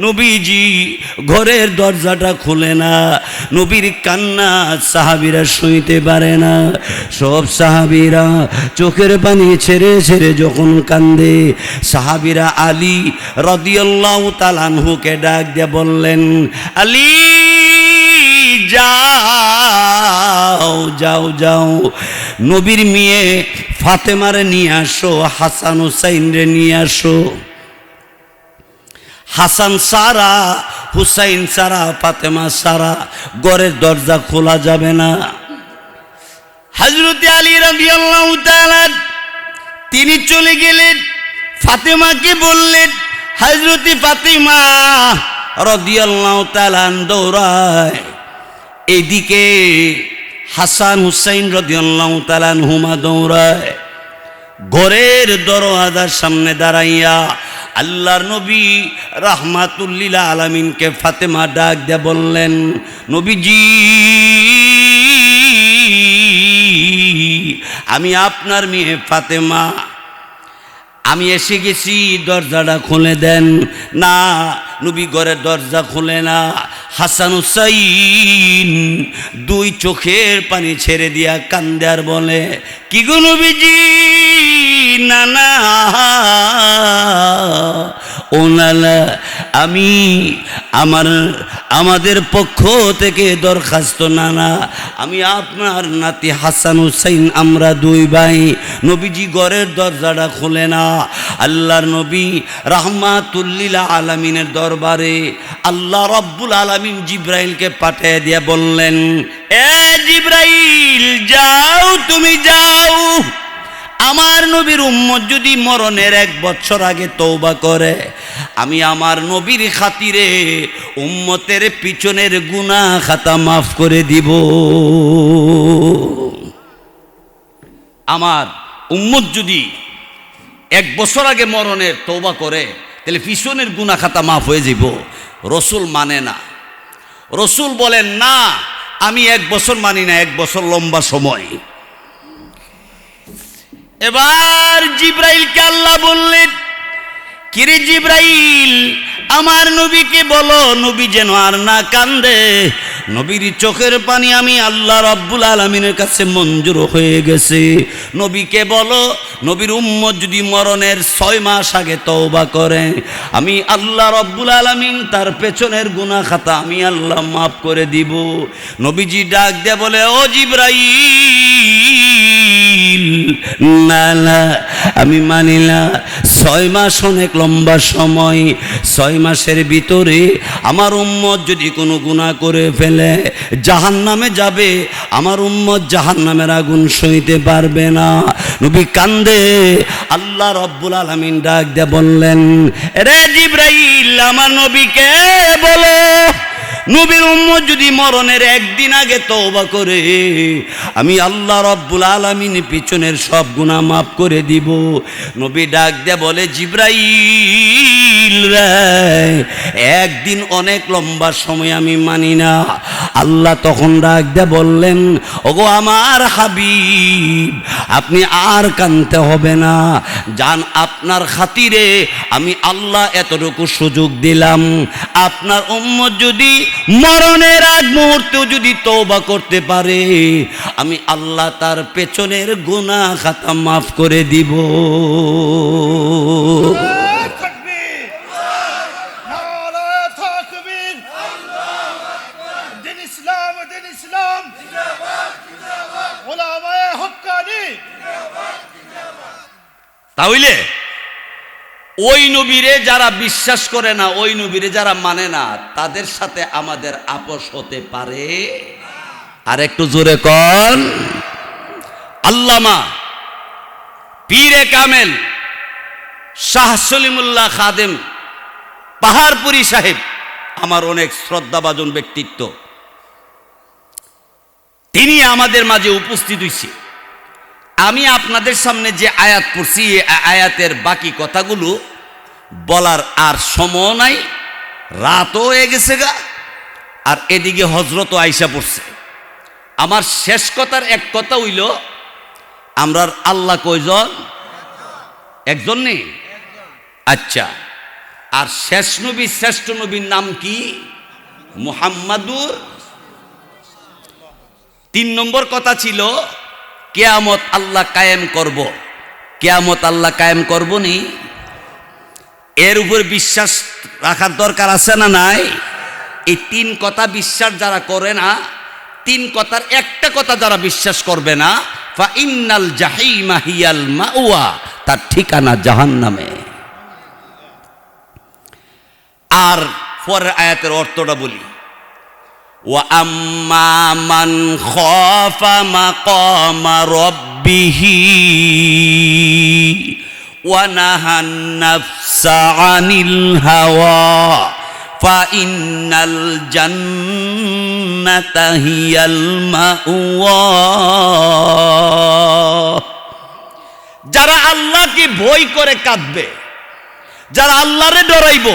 নবীজি ঘরের দরজাটা খুলে না। নবীর কান্না সাহাবীরা শুইতে পারে না। সব সাহাবীরা চোখের পানি ছেড়ে ছেড়ে যখন কান্দে, সাহাবীরা আলী রাদিয়াল্লাহু তাআলা আনহুকে ডাক দিয়ে বললেন, আলী যাও যাও যাও, নবীর মেয়ে ফাতেমারে নিয়ে আসো, হাসান হুসাইন রে নিয়ে আসো। হাসান সারা, হুসাইন সারা, ফাতেমা সারা ঘরের দরজা খোলা যাবে না। হযরত আলী রাদিয়াল্লাহু তাআলা তিনি চলে গেলেন, ফাতেমাকে বললেন, হযরত ফাতেমা রাদিয়াল্লাহু তাআলা দৌড়ায় এইদিকে, হাসান হুসাইন রাদিয়াল্লাহু তাআলা আনহুমা দৌড়ায়। ঘরের দরওয়াজার সামনে দাঁড়াইয়া আল্লাহর নবী রাহমাতুল লিল আলামিনকে ফাতেমা ডাক দিয়ে বললেন, নবীজি আমি আপনার মেয়ে ফাতেমা, আমি এসে গেছি, দরজাটা খুলে দেন। না, নবী ঘরের দরজা খুলে না। হাসান হুসাইন দুই চোখের পানি ছেড়ে দিয়া কান্দে আর বলে, কি গো নবীজি, না না ও নালা, আমি আমাদের পক্ষ থেকে দরখাস্ত, নানা আমি আপনার নাতি হাসান হুসাইন, আমরা দুই ভাই। নবীজি ঘরের দরজাটা খুলে না। আল্লাহর নবী রাহমাতুল লিল আলামিনের দরবারে আল্লাহ রব্বুল আলামিন জিব্রাইলকে পাঠিয়ে দিয়ে বললেন, এ জিব্রাইল যাও, তুমি যাও, আমার নবীর উম্মত যদি মরণের 1 বছর আগে তওবা করে, আমি আমার নবীর খাতিরে উম্মতের পিছনের গুনাহ খাতা মাফ করে দিব। আমার উম্মত যদি 1 বছর আগে মরণের তওবা করে, তাহলে পিছনের গুনাহ খাতা মাফ হয়ে যাব। রসুল মানে না। রসুল বলেন, না আমি 1 বছর মানি না, 1 বছর লম্বা সময়। এবার জিব্রাইলকে আল্লাহ বললেন, কিরে জিব্রাইল, আমার নবীকে বলো নবী যেন আর না কান্দে। নবীর চোখের পানি আমি আল্লাহ রব্বুল আলামিনের কাছে মঞ্জুর হয়ে গেছে। নবীকে বলো, নবীর উম্মত যদি মরণের 6 মাস আগে তওবা করে, আমি আল্লাহ রব্বুল আলামিন তার পেছনের গুনাহ খাতা আমি আল্লাহ মাফ করে দিব। নবীজি ডাক দিয়ে বলে, ও জিব্রাইল, না না আমি মানি না, 6 মাস অনেক লম্বা সময়। 6 মাসের ভিতরে আমার উম্মত যদি কোনো গুনাহ করে ফেলে জাহান্নামে যাবে, আমার উম্মত জাহান্নামের আগুন সইতে পারবে না। নবী কান্দে। আল্লাহ রব্বুল আলামিন ডাক দিয়ে বললেন, রে জিব্রাইল, আমার নবীকে বলো নবীর উম্মত যদি মরণের 1 দিন আগে তওবা করে, আমি আল্লাহ রব্বুল আলামিন পিছনের সব গুনাহ মাফ করে দিব। নবী ডাক দিয়ে বলে, জিব্রাইল রে, 1 দিন অনেক লম্বা সময়, আমি মানি না। আল্লাহ তখন ডাক দিয়ে বললেন, ওগো আমার হাবিব, আপনি আর কাঁদতে হবে না, জান আপনার খাতিরে আমি আল্লাহ এতটুকু সুযোগ দিলাম, আপনার উম্মত যদি মরণের আগ মুহূর্তেও যদি তওবা করতে পারে, আমি আল্লাহ তার পেছনের গুনাহ খাতা মাফ করে দিব। তাহলে ওই নবীরে যারা বিশ্বাস করে না, ওই নবীরে যারা মানে না, তাদের সাথে আমাদের আপোষ হতে পারে? আর একটু জোরে কোন। আল্লামা পীরে কামেল শাহ সলিমুল্লাহ খাদেম পাহাড়পুরি সাহেব আমার অনেক শ্রদ্ধাভাজন ব্যক্তিত্ব, তিনি আমাদের মাঝে উপস্থিত হয়েছে। আমি আপনাদের সামনে যে আয়াত পড়ছি, এই আয়াতের বাকি কথাগুলো বলার আর সময় নাই, রাতও হয়ে গেছে গা, আর এদিকে হজরত আইসা পড়ছে। আমার শেষ কথার এক কথা হইল, আমরা আল্লাহ কয়জন? একজন নেই? আচ্ছা, আর শেষ নবী, শ্রেষ্ঠ নবীর নাম কি? মুহাম্মাদুর। 3 নম্বর কথা ছিল কিয়ামত আল্লাহ কায়েম করব। কিয়ামত আল্লাহ কায়েম করব নি? এর উপর বিশ্বাস রাখার দরকার আছে না নাই? এই 3 কথা বিশ্বাস যারা করে না, 3 কথার একটা কথা যারা বিশ্বাস করবে না, ফা ইন্নাল জাহিমা হিয়াল মাওয়া, তার ঠিকানা জাহান্নামে। আর পরের আয়াতের অর্থটা বলি, ওয়া আম্মা মান খাফা মাকামা রাব্বিহি ওয়া নাহান নাফসা আনিল হাওয়া ফা ইন্নাল জান্নাতা হিয়াল মাওয়া। যারা আল্লাহকে ভয় করে কাঁদবে, যারা আল্লাহরে ডরাইব,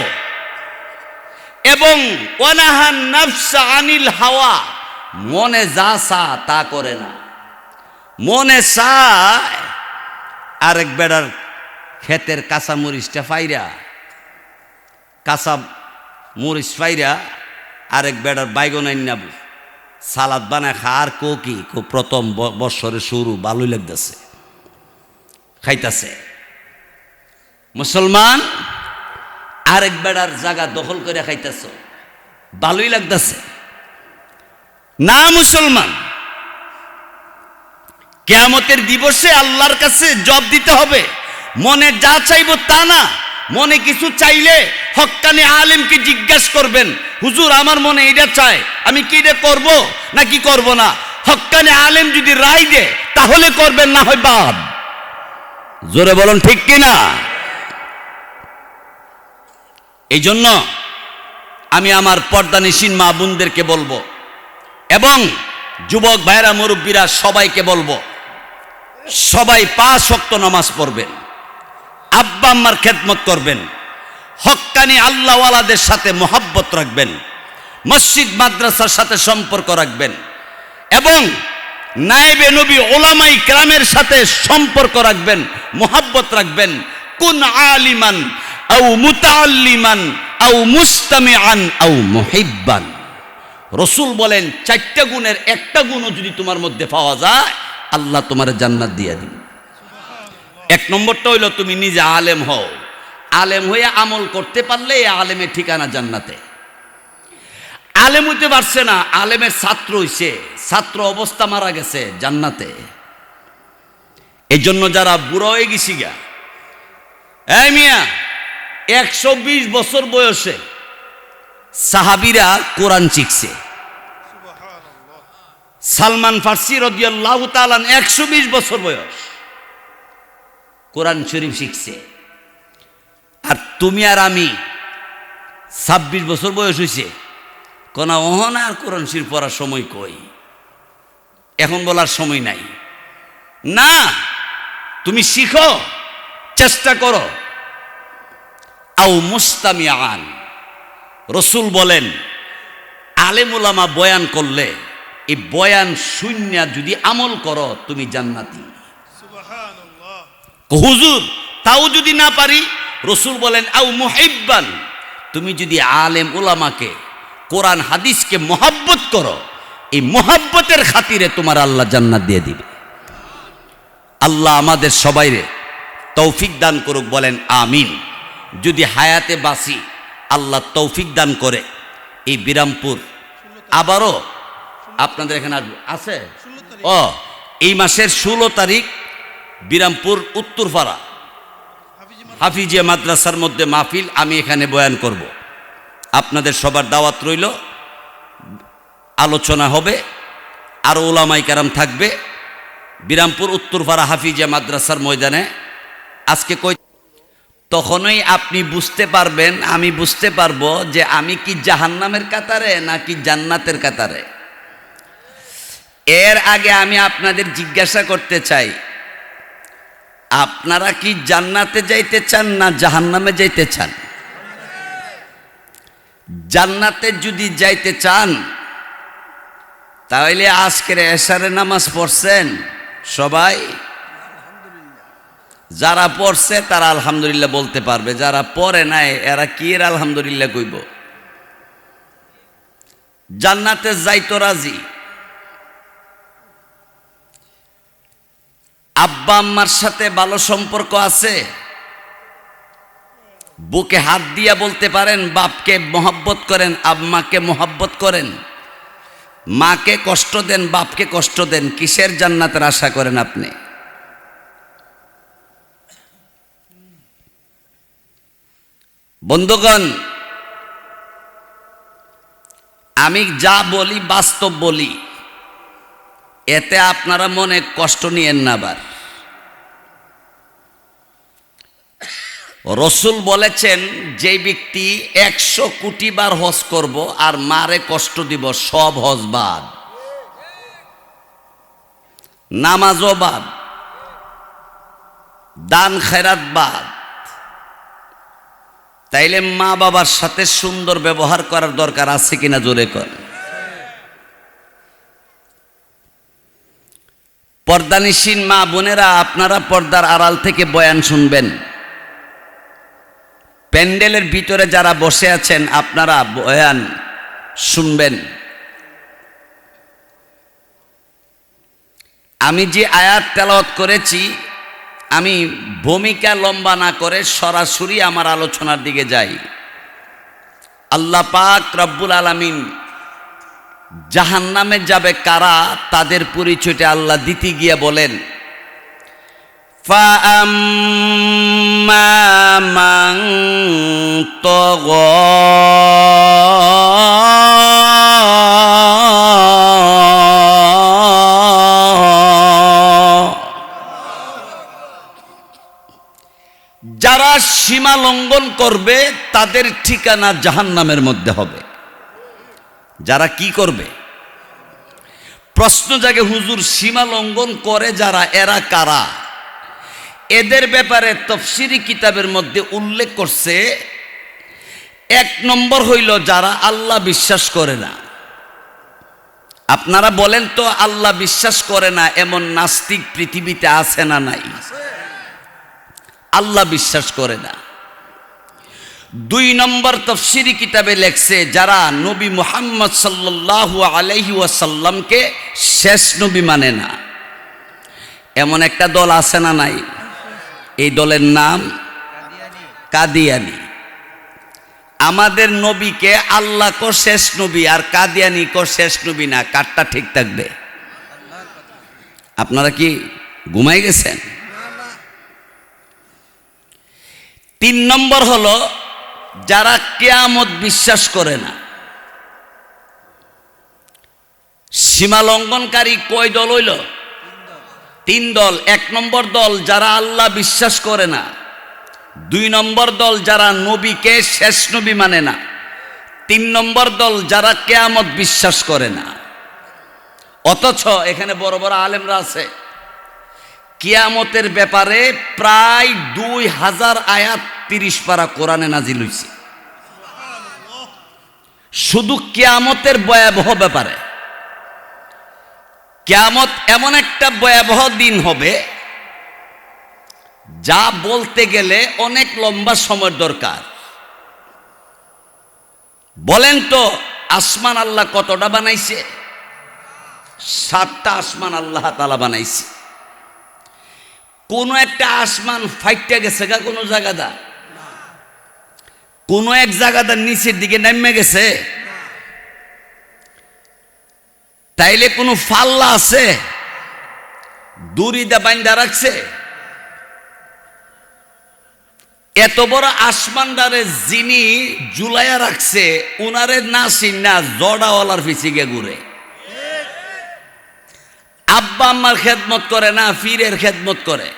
এবং ওয়ানাহান নাফসা আনিল হাওয়া, মনে যা চায় তা করে না। মনে চায় আরেক বেড়ার ক্ষেতের কাঁচা মরিচটা ফাইরা, কাঁচা মরিচ ফাইরা আরেক বেড়ার বাইগন আইনা সালাদ বানায় খা, আর কি প্রথম বৎসরের শুরু ভালোই লাগতেছে, খাইতেছে। মুসলমান আরেক বেড়ার জায়গা দখল করে খাইতেছ, ভালোই লাগতেছে না? মুসলমান, কিয়ামতের দিবসে আল্লাহর কাছে জবাব দিতে হবে। মনে যা চাইব তা না, মনে কিছু চাইলে হক্কানি আলেমকে জিজ্ঞাসা করবেন, হুজুর আমার মনে এটা চায়, আমি কি এটা করব নাকি করব না? হক্কানি আলেম যদি রায় দেয় তাহলে করবেন, না হয় বাদ। জোরে বলুন ঠিক কিনা? এই জন্য আমি আমার পর্দানিসীন মা বোনদেরকে বলবো, এবং যুবক ভাইরা, মুরব্বীরা সবাইকে বলবো, সবাই 5 ওয়াক্ত নামাজ পড়বেন, আব্বা আম্মার খেদমত করবেন, হক্কানি আল্লাহওয়ালাদের সাথে মোহাব্বত রাখবেন, মসজিদ মাদ্রাসার সাথে সম্পর্ক রাখবেন, এবং নায়েবে নবী ওলামাই কেরামের সাথে সম্পর্ক রাখবেন, মোহাব্বত রাখবেন। কুন আলিমান আও মুতাআল্লিমান আও মুস্তামিআন আও মুহিব্বান। রাসূল বলেন 4টা গুণের একটা গুণও যদি তোমার মধ্যে পাওয়া যায়, আল্লাহ তোমার জান্নাত দিয়ে দিবে। 1 নম্বরটা হইল তুমি নিজে আলেম হও, আলেম হয়ে আমল করতে পারলে এই আলেমের ঠিকানা জান্নাতে। আলেম হইতে পারছে না, আলেমের ছাত্র হইছে, ছাত্র অবস্থা মারা গেছে, জান্নাতে। এই জন্য যারা বুড়ো হয়ে গেছি গা, এই মিয়া 120 বছর বয়সে সাহাবীরা কোরআন শিখছে। সালমান ফার্সি রাদিয়াল্লাহু তাআলা 120 বছর বয়স কোরআন শরীফ শিখছে। আর তুমি আর আমি 26 বছর বয়স হয়েছে, কোন ওহন আর কোরআন শরীফ পড়ার সময় কই, এখন বলার সময় নাই। না, তুমি শিখো, চেষ্টা করো। আও মুস্তামিআন, রাসূল বলেন আলেম ওলামা বয়ান করলে এই বয়ান শূন্য যদি আমল করো তুমি জান্নাতি। সুবহানাল্লাহ। হুজুর তাও যদি না পারি, রাসূল বলেন আও মুহিব্বান, তুমি যদি আলেম ওলামাকে, কোরআন হাদিসকে মহব্বত করো, এই মহব্বতের খাতিরে তোমার আল্লাহ জান্নাত দিয়ে দিবে। আল্লাহ আমাদের সবাইরে তৌফিক দান করুক, বলেন আমিন। যদি হায়াতে বাঁচি, আল্লাহ তৌফিক দান করে এই বিরামপুর আবারও আপনাদের এখানে আছে। এই মাসের 16 তারিখ বিরামপুর উত্তরপাড়া হাফিজিয়া মাদ্রাসার মধ্যে মাহফিল, আমি এখানে বয়ান করব। আপনাদের সবার দাওয়াত রইল, আলোচনা হবে, আর ওলামাই কেরাম থাকবে বিরামপুর উত্তরপাড়া হাফিজিয়া মাদ্রাসার ময়দানে। আজকে তখনই আপনি বুঝতে পারবেন, আমি বুঝতে পারবো যে আমি কি জাহান্নামের কাতারে নাকি জান্নাতের কাতারে। এর আগে আমি আপনাদের জিজ্ঞাসা করতে চাই, আপনারা কি জান্নাতে যাইতে চান না জাহান্নামে যাইতে চান? জান্নাতে যদি যাইতে চান তাহলে আজকের এশারের নামাজ পড়ছেন সবাই? যারা পড়ছে তারা আলহামদুলিল্লাহ বলতে পারবে, যারা পড়ে নাই এরা কি এর আলহামদুলিল্লাহ কইব? জান্নাতে যাইতো রাজি। আব্বা আম্মার সাথে ভালো সম্পর্ক আছে? বুকে হাত দিয়া বলতে পারেন বাপকে মহব্বত করেন, আম্মাকে মহব্বত করেন? মাকে কষ্ট দেন, বাপকে কষ্ট দেন, কিসের জান্নাতের আশা করেন আপনি? বন্ধুগণ, আমি যা বলি বাস্তব বলি, এতে আপনারা মনে কষ্ট নিয়েন না। আবার রসুল বলেছেন, যে ব্যক্তি 100 কোটি বার হজ করব আর মারে কষ্ট দিব, সব হজ বাদ, নামাজও বাদ, দান খেরাত বাদ। তাইলে মা বাবার সাথে সুন্দর ব্যবহার করার দরকার আছে কিনা জোরে কর। পর্দানিসীন মা বোনেরা, আপনারা পর্দার আড়াল থেকে বয়ান শুনবেন। প্যান্ডেলের ভিতরে যারা বসে আছেন আপনারা বয়ান শুনবেন। আমি যে আয়াত তেলাওয়াত করেছি, আমি ভূমিকা লম্বা না করে সরাসরি আমার আলোচনার দিকে যাই। আল্লাহ পাক রব্বুল আলামিন জাহান্নামে যাবে কারা, তাদের পরিচয়টা আল্লাহ দিতে গিয়ে বলেন, فَأَمَّا مَنْ طَغَى যারা সীমা লঙ্ঘন করবে তাদের ঠিকানা জাহান্নামের মধ্যে হবে। যারা কি করবে? প্রশ্ন জাগে, হুজুর সীমা লঙ্ঘন করে যারা, এরা কারা? এদের ব্যাপারে তাফসীরি কিতাবের মধ্যে উল্লেখ করছে, 1 নম্বর হইল যারা আল্লাহ বিশ্বাস করে না। আপনারা বলেন তো, আল্লাহ বিশ্বাস করে না এমন নাস্তিক পৃথিবীতে আছে না নাই? আল্লাহ বিশ্বাস করে না। 2 নম্বর তাফসীরি কিতাবে লেখছে, যারা নবী মুহাম্মদ সাল্লাল্লাহু আলাইহি ওয়াসাল্লামকে শেষ নবী মানে না। এমন একটা দল আছে না নাই? এই দলের নাম কাদিয়ানি। আমাদের নবীকে আল্লাহ কো শেষ নবী আর কাদিয়ানি কো শেষ নবী না, কারটা ঠিক থাকবে? আপনারা কি ঘুমাই গেছেন? 3 নম্বর হলো যারা কিয়ামত বিশ্বাস করে না। সীমা লঙ্ঘনকারী কয় দল হইল? 3 দল। 1 নম্বর দল যারা আল্লাহ বিশ্বাস করে না। 2 নম্বর দল যারা নবীকে শেষ নবী মানে না। 3 নম্বর দল যারা কিয়ামত বিশ্বাস করে না। অথচ এখানে বড় বড় আলেমরা আছে, কিয়ামতের ব্যাপারে প্রায় 2000 আয়াত 30 পারা কোরআনে নাজিল হইছে। শুধু কিয়ামতের ভয়াবহ ব্যাপারে। কিয়ামত এমন একটা ভয়াবহ দিন হবে যা বলতে গেলে অনেক লম্বা সময়ের দরকার। বলেন তো, আসমান আল্লাহ কতটা বানাইছে? 7টা আসমান আল্লাহ তাআলা বানাইছে। কোন একটা আসমান ফাইটটা গেছে গা কোন জায়গাটা? কোন এক জায়গাটা নিচের দিকে নেমে গেছে? তাইলে কোনো ফাল্লা আছে? দড়িটা বাইন্ধা রাখছে? এত বড় আসমানটারে যিনি ঝুলাইয়া রাখছে, উনারে না চিন্না জড়াওয়ালার পিছিয়ে ঘুরে। আব্বা আম্মার খেদমত করে না, পীরের খেদমত করে।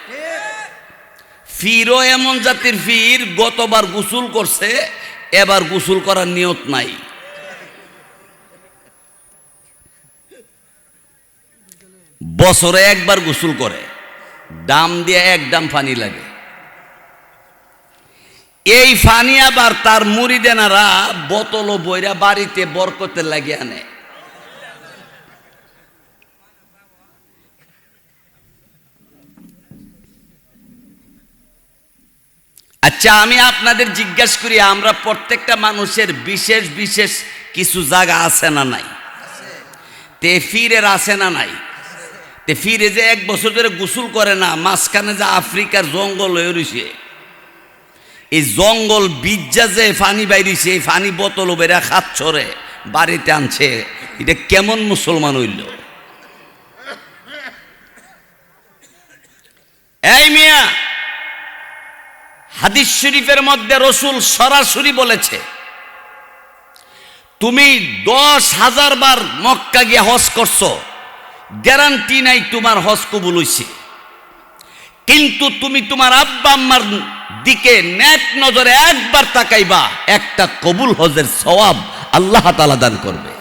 ফিরও এমন জাতির ফির, গতবার গোসল করছে, এবার গোসল করার নিয়ত নাই। বছরে একবার গোসল করে, ডাম দিয়ে এক ডাম পানি লাগে। এই পানি আবার তার মুরিদেনারা বোতল বইরা বাড়িতে বরকতের লাগিয়ে আনে। আচ্ছা, আমি আপনাদের জিজ্ঞাসা করি, আমরা প্রত্যেকটা মানুষের বিশেষ বিশেষ কিছু জায়গা আছে না নাই? তে ফিরের আছে না নাই? তে ফিরে যে এক বছর ধরে গোসল করে না, মাঝখানে যে আফ্রিকার জঙ্গল হয়ে রয়েছে, এই জঙ্গল বিজ্জা যে ফানি বাইরেছে, এই ফানি বোতল বেড়া খাচ্ছরে বাড়িতে আনছে, এটা কেমন মুসলমান হইল? এই মিয়া, হাদিস শরীফের মধ্যে রসুল সরাসরি বলেছে, তুমি 10,000 বার মক্কা গিয়ে হজ করছো, গ্যারান্টি নাই তোমার হজ কবুল হইছে, কিন্তু তুমি তোমার আব্বা আম্মার দিকে নেক নজরে একবার তাকাইবা, একটা কবুল হজের সওয়াব আল্লাহ তাআলা দান করবে।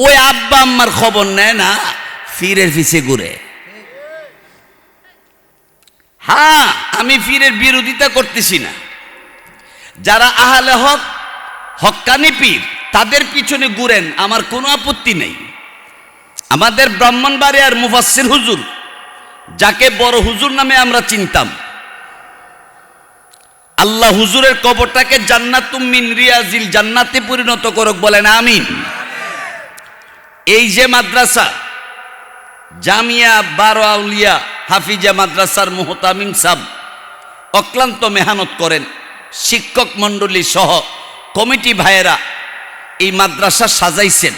ওই আব্বা আম্মার খবর নেয় না, ফিরের পিছে ঘুরে। হ্যাঁ, আমি ফিরের বিরোধিতা করতেছি না, যারা আহলে হক, হক্কানি পীর, তাদের পিছনে ঘুরেন, আমার কোনো আপত্তি নেই। আমাদের ব্রাহ্মণবাড়িয়ার মুফাসসির হুজুর, যাকে বড় হুজুর নামে আমরা চিনতাম, আল্লাহ হুজুরের কবরটাকে জান্নাতুম মিন রিয়াজিল জান্নাতে পরিণত করুক, বলেন আমিন। এই যে মাদ্রাসা জামিয়া বারো আউলিয়া হাফিজা মাদ্রাসার মুহতামিম সাহেব অক্লান্ত মেহনত করেন, শিক্ষক মণ্ডলী সহ কমিটি ভাইয়েরা এই মাদ্রাসা সাজাইছেন,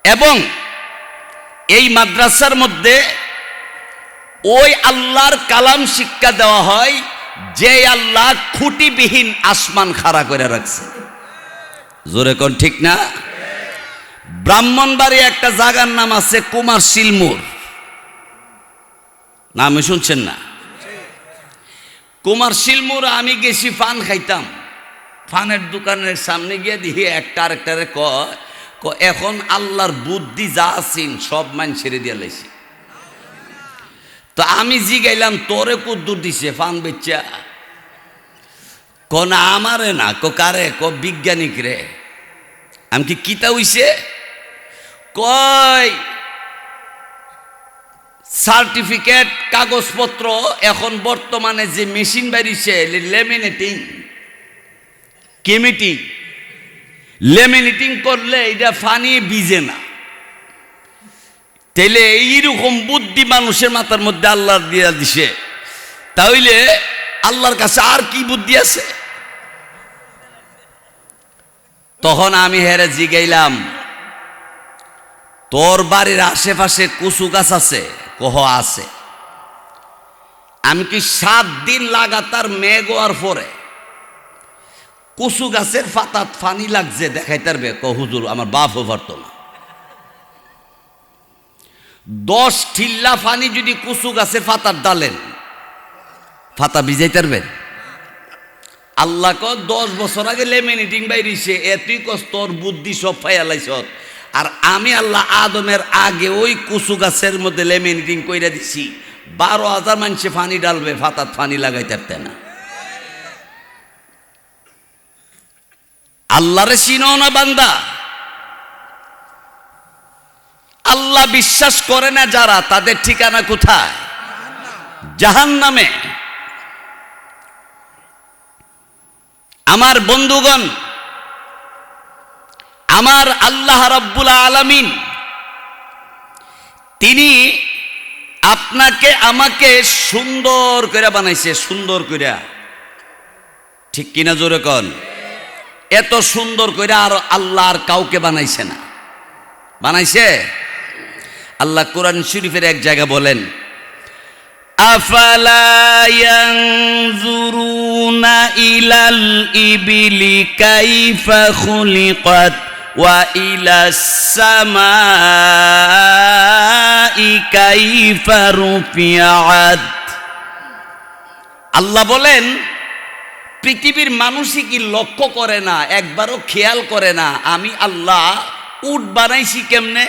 এবং এই মাদ্রাসার মধ্যে ওই আল্লাহর কালাম শিক্ষা দেওয়া হয়, যে আল্লাহ খুঁটিবিহীন আসমান খাড়া করে রাখছে। জোরে কোন ঠিক না? ব্রাহ্মণবাড়ি একটা জায়গার নাম আছে কুমার শিলমুর, নামে শুনছেন না? কুমার শিলমুর আমি গেছি পান খাইতাম, পানের দোকানের সামনে গিয়ে দিয়ে একটা আরেকটারে এখন আল্লাহর বুদ্ধি যা আছেন সব মান ছেড়ে দিয়ে লাইছি। তো আমি জিগাইলাম, তোরে কুদ্দুর দিছে পান বেচা? না আমারে না, কারে? বিজ্ঞানিক রে। আমি কি কিতা হইছে? কয় সার্টিফিকেট কাগজপত্র এখন বর্তমানে যে মেশিন বেরিয়েছে, লেমিনেটিং, কেমিটিং, লেমিনেটিং করলে এটা ফানি ভিজে না। তাইলে এইরকম বুদ্ধি মানুষের মাথার মধ্যে আল্লাহ দিয়া দিছে, তাইলে আল্লাহর কাছে আর কি বুদ্ধি আছে? তখন আমি হেরে জিগাইলাম, তোর বাড়ির আশেপাশে কচু গাছ আছে? কহ আছে। আমি কি 7 দিন লাগাতার মেঘ হওয়ার পরে কচু গাছের পাতাত ফানি লাগছে দেখাইতে পারবে? হুজুর আমার বাপও পারতো না। 10 ঠিল্লা ফানি যদি কচু গাছের পাতার ডালেন, পাতা ভিজাইতে পারবেন? আল্লাহ 10 বছর আগে লেমিনেটিং বাইরিছে, এতই কষ্ট, তোর বুদ্ধি সব ফাইয়ালাইছ। আর আমি আল্লাহ আদমের আগে ওই কচু গাছের মধ্যে লেমিনেটিং কইরা দিছি, 12,000 মানুষে ফানি ডালবে, ফাতাত ফানি লাগাইতে পারতে না। আল্লাহরে চিনো না বান্দা? আল্লাহ বিশ্বাস করে না যারা, তাদের ঠিকানা কোথায়? জাহান্নামে। আমার বন্ধুগণ, আমার আল্লাহ রাব্বুল আলামিন তিনি আপনাকে আমাকে সুন্দর করে বানাইছে, সুন্দর করে, ঠিক কিনা জোরে কন? এত সুন্দর করে আর আল্লাহ আর কাউকে বানাইছে না। বানাইছে? আল্লাহ কোরআন শরীফের এক জায়গা বলেন, আফালা ইয়ানজুরুনা ইলাল ইবিলি কাইফা খুলিকাত ওয়া ইলাস সামাই কাইফা রুফিআত। আল্লাহ বলেন পৃথিবীর মানুষই কি লক্ষ্য করে না, একবারও খেয়াল করে না আমি আল্লাহ উট বানাইছি কেমনে?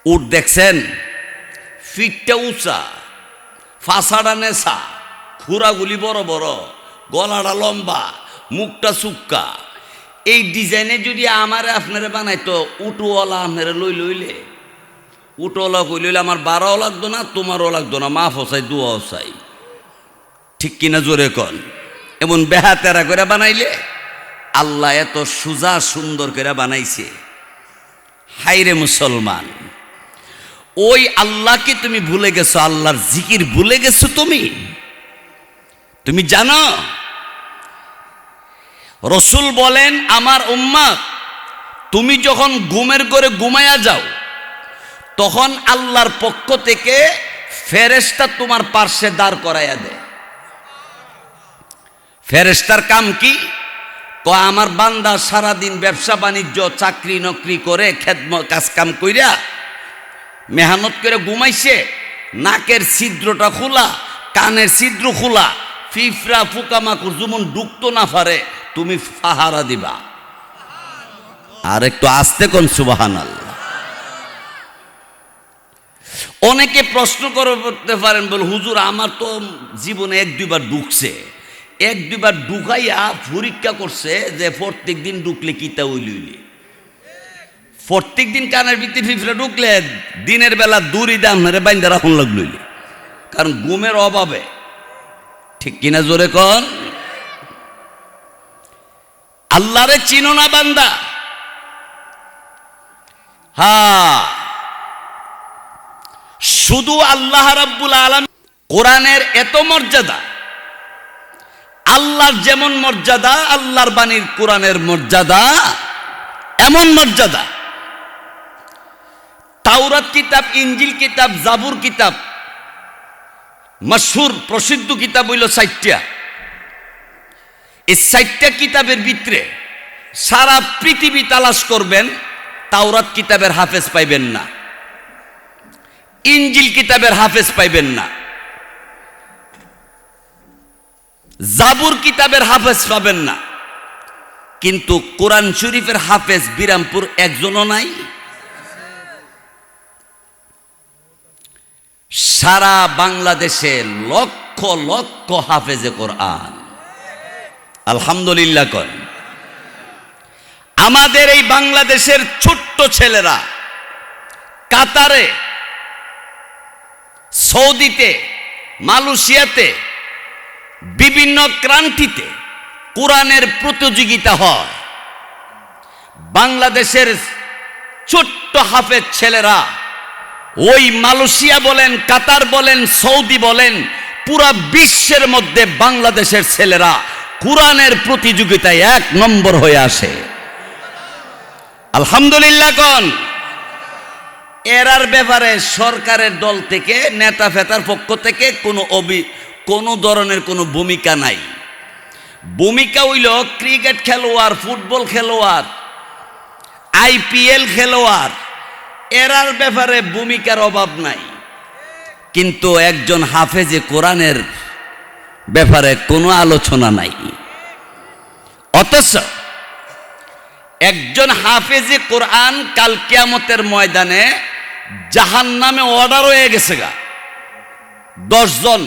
উট দেখছেন, ফিটটা উঁচা, ফাঁসাটা নেশা, খুরাগুলি বড় বড়, গলাটা লম্বা, মুখটা চুক্কা। এই ডিজাইনে যদি আমারে আপনারা বানাইতো, উটওয়ালা আপনারা লইলে উটওয়ালা লইলে আমার বাড়াও লাগতো না, তোমারও লাগতো না, মাফ হসাই দুয়াও চাই, ঠিক কিনা জোরে কন? এমন বেহাতেরা করে বানাইলে আল্লাহ এত সুজা সুন্দর করে বানাইছে। হাইরে মুসলমান, ওই আল্লাহকে তুমি ভুলে গেছো, আল্লাহর জিকির ভুলে গেছো। তুমি জানো রসুল বলেন আমার উম্মত তুমি যখন ঘুমের ঘরে ঘুমায়া যাও তখন আল্লাহর পক্ষ থেকে ফেরেশতা তোমার পার্শ্বে দাঁড় করাইয়া দেয়। ফেরেশতার কাম কি? আমার বান্দা সারাদিন ব্যবসা বাণিজ্য চাকরি নকরি করে কাজ কাম কইরা মেহনত করে ঘুমাইছে, নাকের ছিদ্রটা খোলা, কানের ছিদ্র খোলা, ফিফরা পোকামাকড় যেমন ঢুকতো না পারে তুমি পাহারা দিবা। আর একটু আস্তে কোন সুবহানাল্লাহ। অনেকে প্রশ্ন করতে পারেন, বল হুজুর আমার তো জীবনে এক দুইবার ঢুকছে, এক দুইবার ঢুকাইয়া পরীক্ষা করছে যে প্রত্যেক দিন ঢুকলে কিতা উইলি, প্রত্যেক দিন কানের ভিতরে ফিফরা ঢুকলে দিনের বেলা দূরই দাম রে বাইন্দা রাখুন লাগলো, কারণ ঘুমের অভাবে, ঠিক কিনা জোরে কন? আল্লাহরে চিনো না বান্দা? হ্যাঁ, শুধু আল্লাহ রাব্বুল আলামিন। কোরআনের এত মর্যাদা, আল্লাহর যেমন মর্যাদা, আল্লাহর বাণীর কোরআনের মর্যাদা এমন মর্যাদা। তাওরাত কিতাব, ইনজিল কিতাব, জাবুর কিতাব, মশহুর প্রসিদ্ধ কিতাব হইল 4টা। এই 4টা কিতাবের ভিতরে সারা পৃথিবী তালাশ করবেন, তাওরাত কিতাবের হাফেজ পাইবেন না, ইনজিল কিতাবের হাফেজ পাইবেন না, জাবুর কিতাবের হাফেজ পাবেন না, কিন্তু কোরআন শরীফের হাফেজ বিরামপুর একজনও নাই। সারা বাংলাদেশে লক্ষ লক্ষ হাফেজে কোরআন, আলহামদুলিল্লাহ কর। আমাদের এই বাংলাদেশের ছোট্ট ছেলেরা কাতারে, সৌদিতে, মালয়েশিয়াতে, বিভিন্ন ক্রান্তিতে কোরআনের প্রতিযোগিতা হয়। বাংলাদেশের ছোট্ট হাফেজ ছেলেরা ওই মালয়েশিয়া বলেন, কাতার বলেন, সৌদি বলেন, পুরা বিশ্বের মধ্যে বাংলাদেশের ছেলেরা কোরআনের প্রতিযোগিতায় 1 নম্বর হয়ে আসে। আলহামদুলিল্লাহ কোন? এরার ব্যাপারে সরকারের দল থেকে, নেতা ফেতার পক্ষ থেকে কোনো ধরনের কোনো ভূমিকা নাই। ভূমিকা হইল ক্রিকেট খেলোয়াড়, ফুটবল খেলোয়াড়, IPL খেলোয়াড়, এরার ব্যাপারে ভূমিকার অভাব নাই। কিন্তু একজন হাফেজে কোরআনের ব্যাপারে কোনো আলোচনা নাই। অথচ একজন হাফেজে কোরআন কাল কিয়ামতের ময়দানে জাহান্নামে অর্ডার হয়ে গেছে গা, 10 জন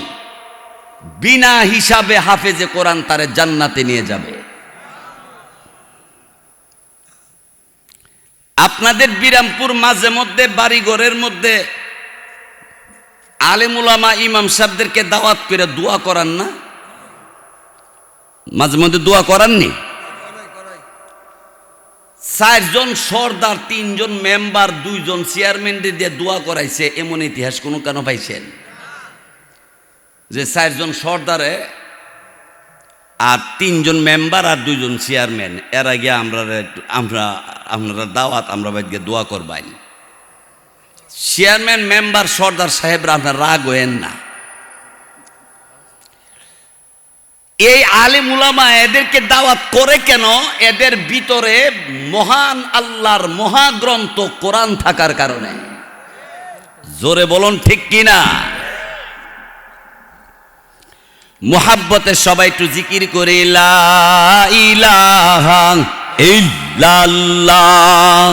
বিনা হিসাবে হাফেজে কোরআন তারে জান্নাতে নিয়ে যাবে। আপনাদের বিরামপুর মাঝে মধ্যে বাড়িঘরের মধ্যে আলেম উলামা ইমাম সাহেবদেরকে দাওয়াত করে দোয়া করান না? মাঝে মধ্যে দোয়া করাননি? 4 জন সর্দার, 3 জন মেম্বার, 2 জন চেয়ারম্যান দিয়ে দোয়া করাইছে, এমন ইতিহাস কোনো কেন পাইছেন? যে 4 জন সর্দারে আর 3 জন মেম্বার আর 2 জন চেয়ারম্যান, এর আগে আমরা দাওয়াত আমরা বাইরে দোয়া করবাই। চেয়ারম্যান, মেম্বার, সর্দার সাহেবরা আপনার রাগ হয়েন না। এই আলেম উলামা এদেরকে দাওয়াত করে কেন? এদের ভিতরে মহান আল্লাহর মহাগ্রন্থ কোরআন থাকার কারণে। জোরে বলুন ঠিক কিনা? মুহাব্বতে সবাই একটু জিকির করে লা ইলাহা ইল্লাল্লাহ,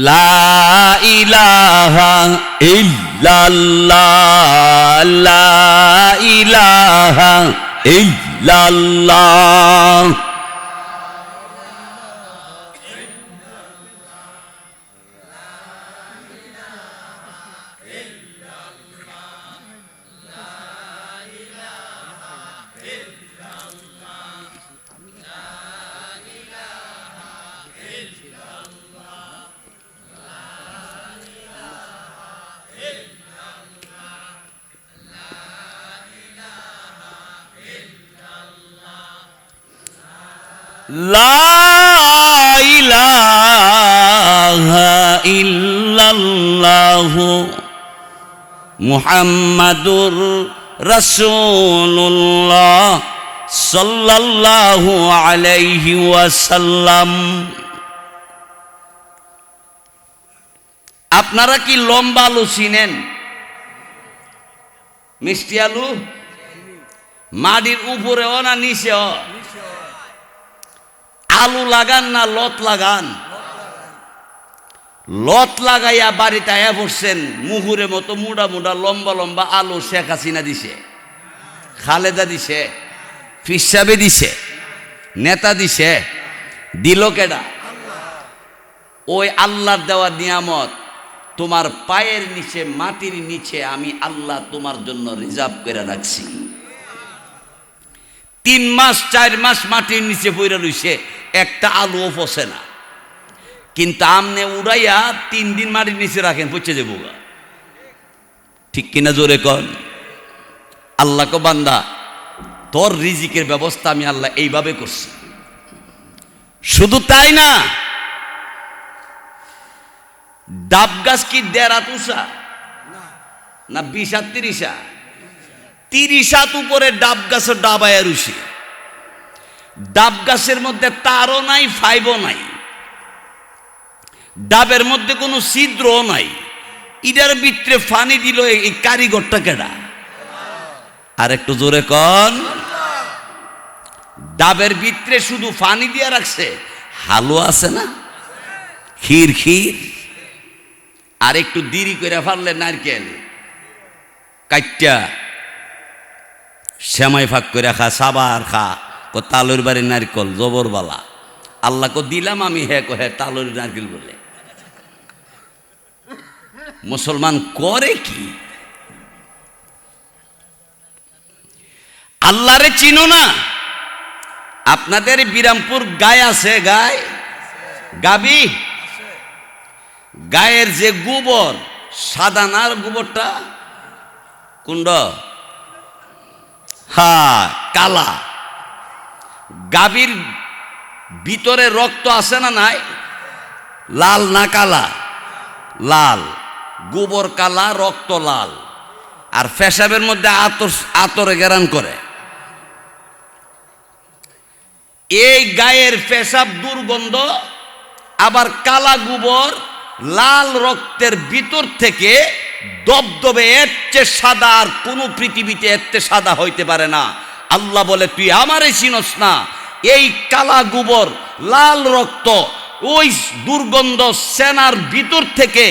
লা ইলাহা ইল্লাল্লাহ, লা ইলাহা ইল্লাল্লাহ। লা ইলাহা ইল্লাল্লাহু মুহাম্মাদুর রাসূলুল্লাহ সাল্লাল্লাহু আলাইহি ওয়াসাল্লাম। আপনারা কি লম্বা আলু চিনেন? মিষ্টি আলু মাটির উপরেও না নিচেও? আলু লাগান না লত লাগান? লত লাগাইয়া বাড়িতে আয়া পড়ছেন, মুহুরের মতো মুডা মুডা লম্বা লম্বা আলু শেখ হাসিনা দিছে, খালেদা দিছে, ফিসাবে দিছে, নেতা দিছে, দিল কেডা? ওই আল্লাহর দেওয়া নিয়ামত তোমার পায়ের নিচে, মাটির নিচে আমি আল্লাহ তোমার জন্য রিজার্ভ করে রাখছি। 3 মাস 4 মাস মাটির নিচে পড়ে রইছে, একটা আলুও পচে না। কিন্তু আমনে উড়াইয়া 3 দিন মাটির নিচে রাখেন, পচে যাবো। ঠিক কিনা জোরে কন? আল্লাহ কো বান্দা, তোর রিজিকের ব্যবস্থা আমি আল্লাহ এইভাবে করছি। শুধু তাই না, ডাব গাছ কি 1.5 তুষা না 20 আর 30? 30 হাত উপরে ডাব গাছের ডাবায় রুষি। ডাব গাছের মধ্যে তারও নাই, ফাইবও নাই, ডাবের মধ্যে কোনো ছিদ্রও নাই। ইটার ভিতরে ফানি দিল এই কারিগরটা কেডা? আর একটু জোরে কন। ডাবের ভিতরে শুধু ফানি দিয়ে রাখছে, হালুয়া আছে না, ক্ষীর ক্ষীর, আর একটু দেরি করে ফারলে নারকেল কাইটা শ্যামাই ফাঁক করে খা, সাবার খা, কো তালুর বাড়ি নারকেল জবরবালা। আল্লাহ কো দিলাম আমি, হ্যাঁ কো হ্যাঁ তালুর নারকেল বলে। মুসলমান করে কি? আল্লাহরে চিনো না? আপনাদের বিরামপুর গায় আছে, গায় গাবি, গায়ের যে গোবর সাদা নার গোবরটা কুন্ড, হ্যাঁ কালা। গাভীর ভিতরে রক্ত আছে না নাই? লাল না কালা? লাল। গোবর কালা, রক্ত লাল। আর পেশাবের মধ্যে আতরে গেরান করে। এই গায়ের পেশাব দুর্গন্ধ, আবার কালা গোবর লাল রক্তের ভিতর থেকে দবদবে এর চেয়ে সাদা আর কোনো পৃথিবীতে এর চেয়ে সাদা হইতে পারে না। আল্লাহ বলে, তুই আমারে চিনস না? এই কালা গোবর লাল রক্ত, ওই দুর্গন্ধ সেনার ভিতর থেকে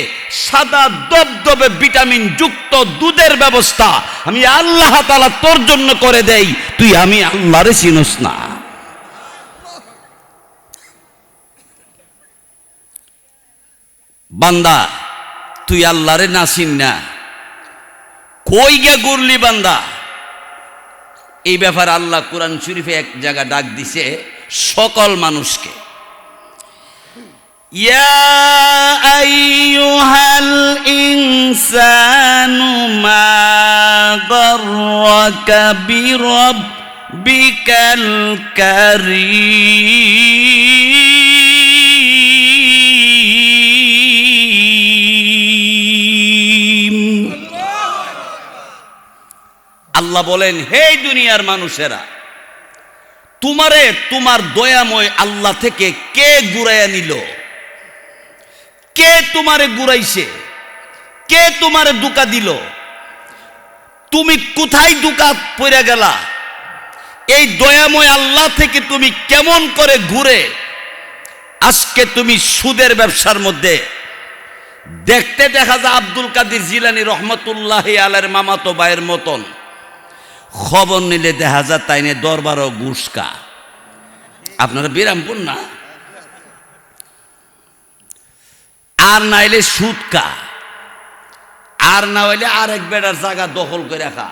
সাদা দবদবে ভিটামিন যুক্ত দুধের ব্যবস্থা আমি আল্লাহ তাআলা তোর জন্য করে দেই, তুই আমি আল্লাহরে চিনস না। বান্দা, তুই আল্লাহরে না চিন না, কই গে গুরলি বান্দা? এই ব্যাপারে আল্লাহ কোরআন শরীফে এক জায়গা ডাক দিছে সকল মানুষকে। ইয়া আইয়ুহাল ইনসানু মা গাররাকা বিরাব্বিকাল কারীম। আল্লাহ বলেন, হে দুনিয়ার মানুষেরা, তোমারে তোমার দয়াময় আল্লাহ থেকে কে ঘুরাইয়া নিল? কে তোমারে ঘুরাইছে? কে তোমারে ধোঁকা দিল? তুমি কোথায় ধোঁকা পড়ে গেলা? এই দয়াময় আল্লাহ থেকে তুমি কেমন করে ঘুরে আজকে তুমি সুদের ব্যবসার মধ্যে। দেখতে দেখা যায় আব্দুল কাদের জিলানী রহমতুল্লাহি আলাইহির মামাতো ভাইয়ের মতন, খবর নিলে দেখা যায় তাইনে দরবারও গুসকা। আপনারা বিরামপুর না, আর না হইলে সুদকা, আর না হইলে আরেক বেটার জায়গা দখল করে রাখা।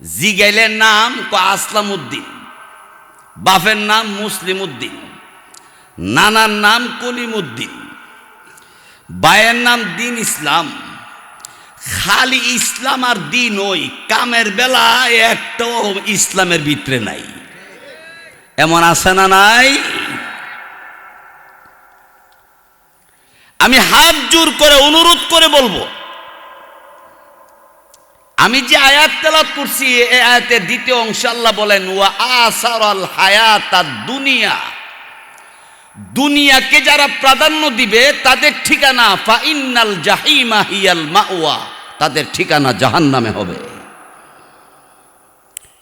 জিগাইলের নাম আসলাম উদ্দিন, বাপের নাম মুসলিম উদ্দিন, নানার নাম কলিম উদ্দিন, ভাইয়ের নাম দিন ইসলাম। খালি ইসলাম আর দিন, ওই কামের বেলা একটাও ইসলামের ভিতরে নাই। এমন আছে না নাই? আমি হাত জোর করে অনুরোধ করে বলবো, আমি যে আয়াত তেলাওয়াত করছি এই আয়াতের দ্বিতীয় অংশ আল্লাহ বলেন ওয়া আসারাল হায়াতাদ দুনিয়া, দুনিয়াকে যারা প্রাধান্য দিবে তাদের ঠিকানা ফা ইন্নাল জাহিমা হিয়াল মাওয়া, তাদের ঠিকানা জাহান্নামে হবে।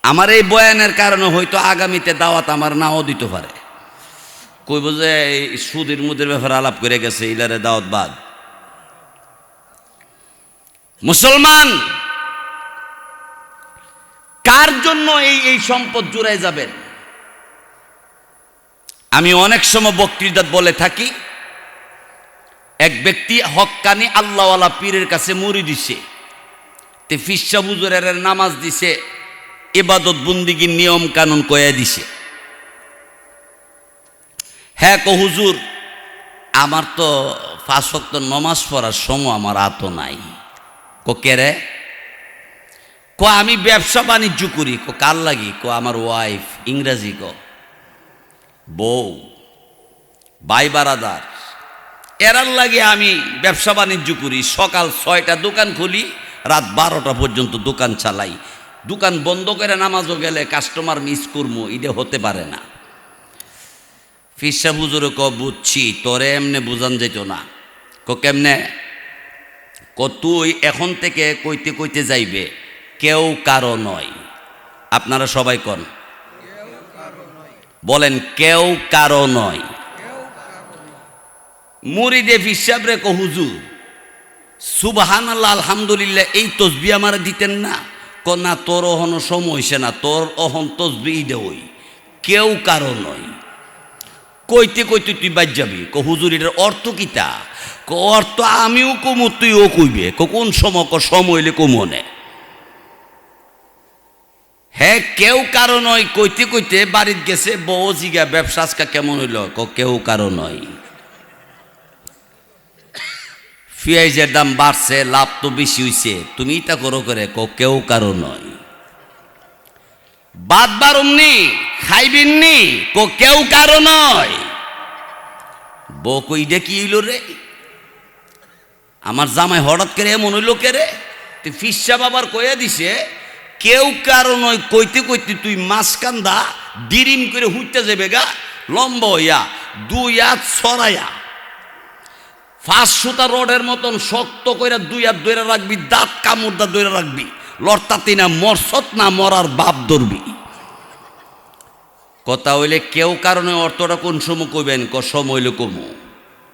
আমার এই বয়ানের কারণে হয়তো আগামীতে দাওয়াত আমার নাও দিতে পারে। কইব যে সুদের মুদের ব্যাপারে আলাপ করে গেছে, ইলারে দাওয়াত বাদ। মুসলমান কার জন্য এই সম্পদ জুড়ে যাবেন? আমি অনেক সময় বক্তৃতা বলে থাকি, এক ব্যক্তি হক্কানি আল্লাহওয়ালা পীরের কাছে মুড়ি দিছে, তে ফিসা হুজুরের নামাজ দিছে, ইবাদত বন্দিগির নিয়ম কানুন কয়ে দিছে। হ্যাঁ কো হুজুর, আমার তো 5 ওয়াক্ত নমাজ পড়ার সময় আমার হাতও নাই। কো কে রে? কো আমি ব্যবসা বাণিজ্য করি। কো কার লাগি? কো আমার ওয়াইফ, ইংরাজি কো বউ, ভাই বারাদার, এরার লাগে আমি ব্যবসা বাণিজ্য করি। সকাল 6টা দোকান খুলি, রাত 12টা পর্যন্ত দোকান চালাই। দোকান বন্ধ করে নামাজও গেলে কাস্টমার মিস করবো, এটা হতে পারে না। ফিসা হুজুরে ক বুঝছি, তোরে এমনে বুঝান যেত না। কো কেমনে? কো তুই এখন থেকে কইতে কইতে যাইবে কেউ কারো নয়। আপনারা সবাই কন, বলেন কেউ কারো নয়। মুরিদে ফিসাব রে কো হুজুর সুবহানাল্লাহ আলহামদুলিল্লাহ এই তসবি আমার দিতেন না। ক না, তোর অহন সময় হইছে না, তোর অহন তসবি দেই, কেউ কারো নয়। কইতে কইতে তুই বাদ যাবি। ক হুজুর এটার অর্থ কিতা? ক অর্থ আমিও কমু তুইও কইবে। ক কোন সময়? ক সময় হইলে কমনে। হ্যাঁ কেউ কারো নয় কইতে কইতে বাড়িত গেছে, বউ জিগা ব্যবসা আজকা কেমন হইল? ক কেউ কারো নয়। পেঁয়াজের দাম বাড়ছে, লাভ তো বেশি হইছে, তুমি তা করো করে। ক কেউ কারো নয়। বাদ বারুমনি খাইবেননি? ক কেউ কারো নয়। বউ কইডে কি হইল রে? আমার জামাই হঠাৎ করে এমন হইল কে রে? তুই ফিসা বাবার কয়ে দিছে কেউ কারো নয় কইতে কইতে তুই মাঝকান্দা ডিরিম করে হুইতে যাবে গা, লম্বা হইয়া 2 হাত ছড়াইয়া 500টা রডের মতন শক্ত করে 2 হাত ধরে রাখবি, দাঁত কামড়দা ধরে রাখবি, লড়তাতি না মরসত না মরার বাপ ধরবি। কথা হইলে কেউ কারণে অর্থটা কোন সময় কইবেন? ক সময় হইলে কমু।